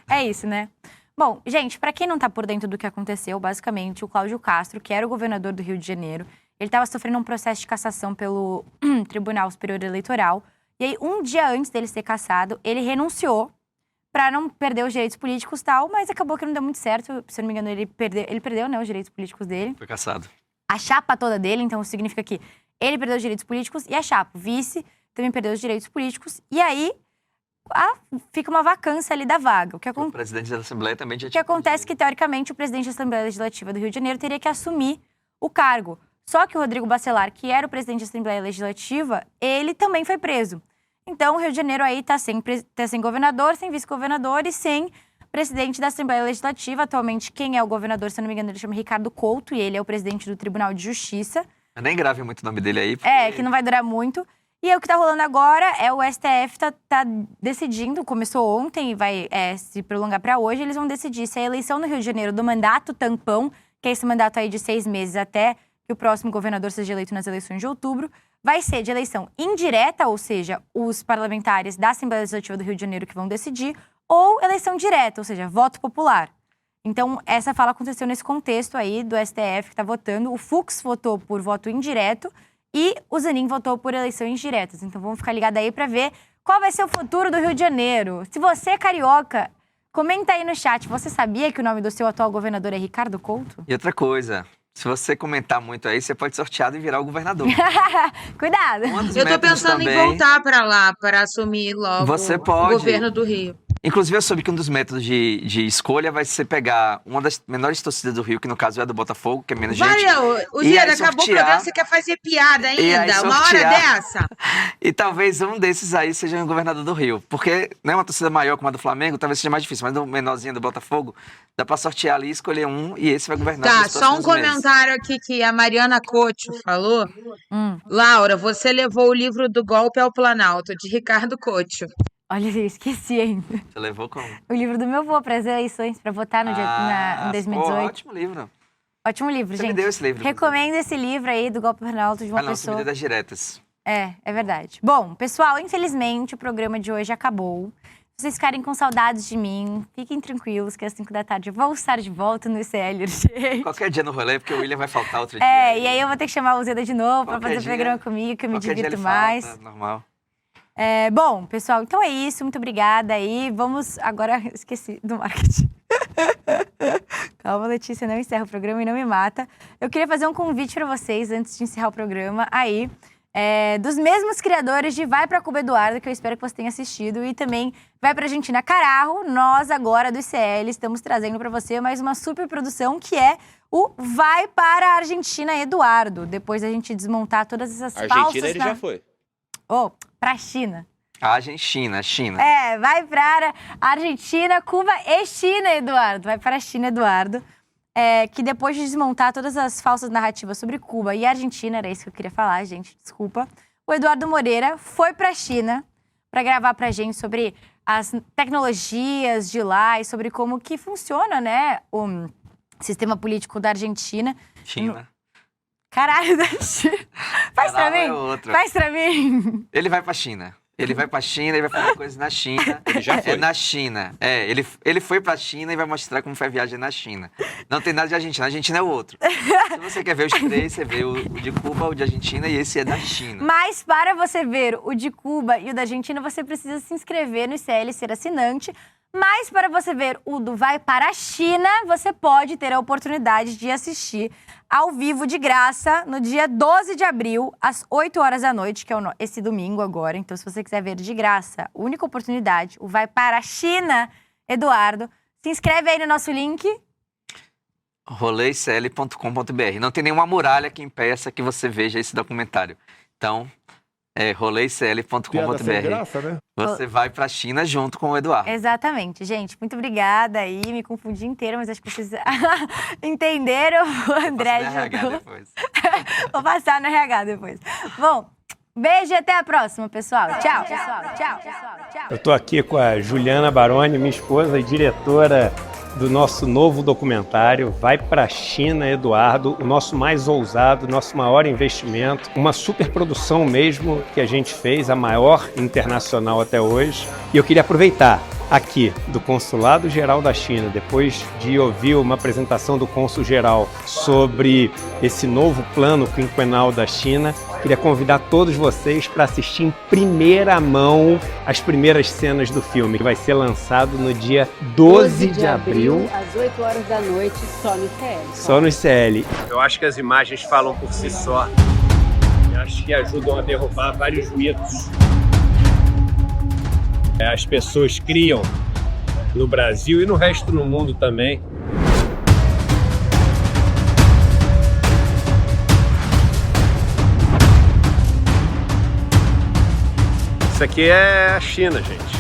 É isso, né? Bom, gente, para quem não tá por dentro do que aconteceu, basicamente, o Cláudio Castro, que era o governador do Rio de Janeiro, ele estava sofrendo um processo de cassação pelo Tribunal Superior Eleitoral. E aí, um dia antes dele ser cassado, ele renunciou para não perder os direitos políticos e tal, mas acabou que não deu muito certo. Se eu não me engano, ele perdeu, né, os direitos políticos dele. Foi caçado. A chapa toda dele, então significa que ele perdeu os direitos políticos e a chapa, o vice, também perdeu os direitos políticos. E aí, fica uma vacância ali da vaga. O presidente da Assembleia também já O que acontece é que, teoricamente, o presidente da Assembleia Legislativa do Rio de Janeiro teria que assumir o cargo. Só que o Rodrigo Bacelar, que era o presidente da Assembleia Legislativa, ele também foi preso. Então, o Rio de Janeiro aí tá sem governador, sem vice-governador e sem presidente da Assembleia Legislativa. Atualmente, quem é o governador, se eu não me engano, ele chama Ricardo Couto, e ele é o presidente do Tribunal de Justiça. Eu nem grave muito o nome dele aí. Porque... que não vai durar muito. E aí, o que tá rolando agora é o STF tá decidindo, começou ontem e vai se prolongar para hoje, eles vão decidir se a eleição no Rio de Janeiro do mandato tampão, que é esse mandato aí de 6 meses até que o próximo governador seja eleito nas eleições de outubro, vai ser de eleição indireta, ou seja, os parlamentares da Assembleia Legislativa do Rio de Janeiro que vão decidir, ou eleição direta, ou seja, voto popular. Então, essa fala aconteceu nesse contexto aí do STF que tá votando. O Fux votou por voto indireto, e o Zanin votou por eleições diretas. Então vamos ficar ligados aí para ver qual vai ser o futuro do Rio de Janeiro. Se você é carioca, comenta aí no chat. Você sabia que o nome do seu atual governador é Ricardo Couto? E outra coisa, se você comentar muito aí, você pode ser sorteado e virar o governador. Cuidado. Eu tô pensando em voltar para lá, para assumir logo o governo do Rio. Inclusive, eu soube que um dos métodos de escolha vai ser pegar uma das menores torcidas do Rio, que no caso é a do Botafogo, que é menos gente. O Gira, acabou o programa, você quer fazer piada ainda? Uma hora dessa? E talvez um desses aí seja o governador do Rio. Porque, né, uma torcida maior como a do Flamengo, talvez seja mais difícil. Mas no menorzinho do Botafogo, dá pra sortear ali, escolher um, e esse vai governar. Tá, só um comentário aqui que a Mariana Couto falou. Laura, você levou o livro do Golpe ao Planalto, de Ricardo Couto. Olha, eu esqueci ainda. Você levou como? O livro do meu avô para as eleições, para votar no em 2018. Ótimo livro. Ótimo livro, você gente. Me deu esse livro. Recomendo esse livro aí do Golpe Planalto de uma pessoa. Você me deu das diretas. É verdade. Bom, pessoal, infelizmente o programa de hoje acabou. Se vocês ficarem com saudades de mim, fiquem tranquilos que às 5 da tarde eu vou estar de volta no ICL Urgente. Qualquer dia no rolê, porque o William vai faltar outro dia. E aí eu vou ter que chamar o Zeda de novo para fazer o programa comigo, que eu me divirto mais. Falta, normal. Bom, pessoal, então é isso. Muito obrigada aí. Vamos agora... Esqueci do marketing. Calma, Letícia, não encerra o programa e não me mata. Eu queria fazer um convite para vocês, antes de encerrar o programa, aí, dos mesmos criadores de Vai Pra Cuba Eduardo, que eu espero que você tenha assistido, e também Vai Pra Argentina Carajo. Nós, agora, do ICL, estamos trazendo para você mais uma super produção, que é o Vai Para a Argentina Eduardo. Depois da gente desmontar todas essas falsas... Argentina ele já foi. Pra China. Argentina. Vai para Argentina, Cuba e China, Eduardo. Vai para a China, Eduardo. Que depois de desmontar todas as falsas narrativas sobre Cuba e Argentina, era isso que eu queria falar, gente, desculpa. O Eduardo Moreira foi para a China para gravar pra gente sobre as tecnologias de lá e sobre como que funciona, né, o sistema político da Argentina. China. Caralho, da China. Faz pra mim. Faz pra mim. Ele vai pra China. Ele vai pra China e vai fazer coisas na China. Ele já foi. Na China. Ele foi pra China e vai mostrar como foi a viagem na China. Não tem nada de Argentina. A Argentina é o outro. Se você quer ver os três, você vê o de Cuba, o de Argentina e esse é da China. Mas para você ver o de Cuba e o da Argentina, você precisa se inscrever no ICL, ser assinante. Mas para você ver o do Vai para a China, você pode ter a oportunidade de assistir ao vivo de graça no dia 12 de abril, às 8 horas da noite, que é esse domingo agora. Então, se você quiser ver de graça, única oportunidade, o Vai para a China, Eduardo. Se inscreve aí no nosso link. roleicl.com.br. Não tem nenhuma muralha que impeça que você veja esse documentário. Então... roleicl.com.br. Né? Você vai pra China junto com o Eduardo. Exatamente, gente. Muito obrigada aí. Me confundi inteira, mas acho que vocês entenderam. O André ajudou. Vou passar no RH depois. Bom, beijo e até a próxima, pessoal. Tchau, pessoal. Tchau. Eu tô aqui com a Juliana Baroni, minha esposa e diretora do nosso novo documentário Vai Pra China, Eduardo, o nosso mais ousado, nosso maior investimento, uma superprodução mesmo que a gente fez, a maior internacional até hoje. E eu queria aproveitar aqui do Consulado Geral da China, depois de ouvir uma apresentação do Cônsul Geral sobre esse novo plano quinquenal da China, queria convidar todos vocês para assistir em primeira mão as primeiras cenas do filme, que vai ser lançado no dia 12 de abril, às 8 horas da noite, só no ICL. Só no ICL. Eu acho que as imagens falam por si só. Eu acho que ajudam a derrubar vários mitos. As pessoas criam no Brasil e no resto do mundo também. Isso aqui é a China, gente.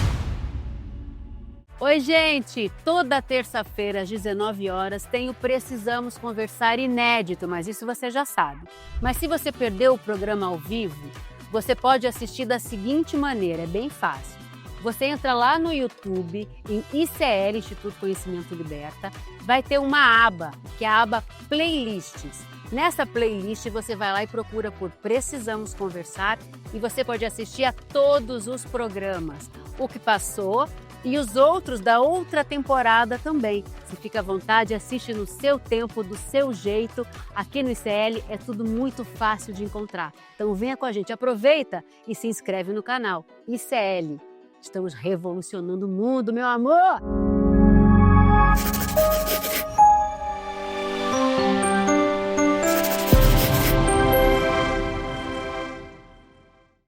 Oi, gente! Toda terça-feira, às 19 horas, tem o Precisamos Conversar inédito, mas isso você já sabe. Mas se você perdeu o programa ao vivo, você pode assistir da seguinte maneira, é bem fácil. Você entra lá no YouTube, em ICL, Instituto Conhecimento Liberta, vai ter uma aba, que é a aba Playlists. Nessa playlist você vai lá e procura por Precisamos Conversar e você pode assistir a todos os programas, o que passou e os outros da outra temporada também. Se fica à vontade, assiste no seu tempo, do seu jeito. Aqui no ICL é tudo muito fácil de encontrar. Então venha com a gente, aproveita e se inscreve no canal ICL. Estamos revolucionando o mundo, meu amor!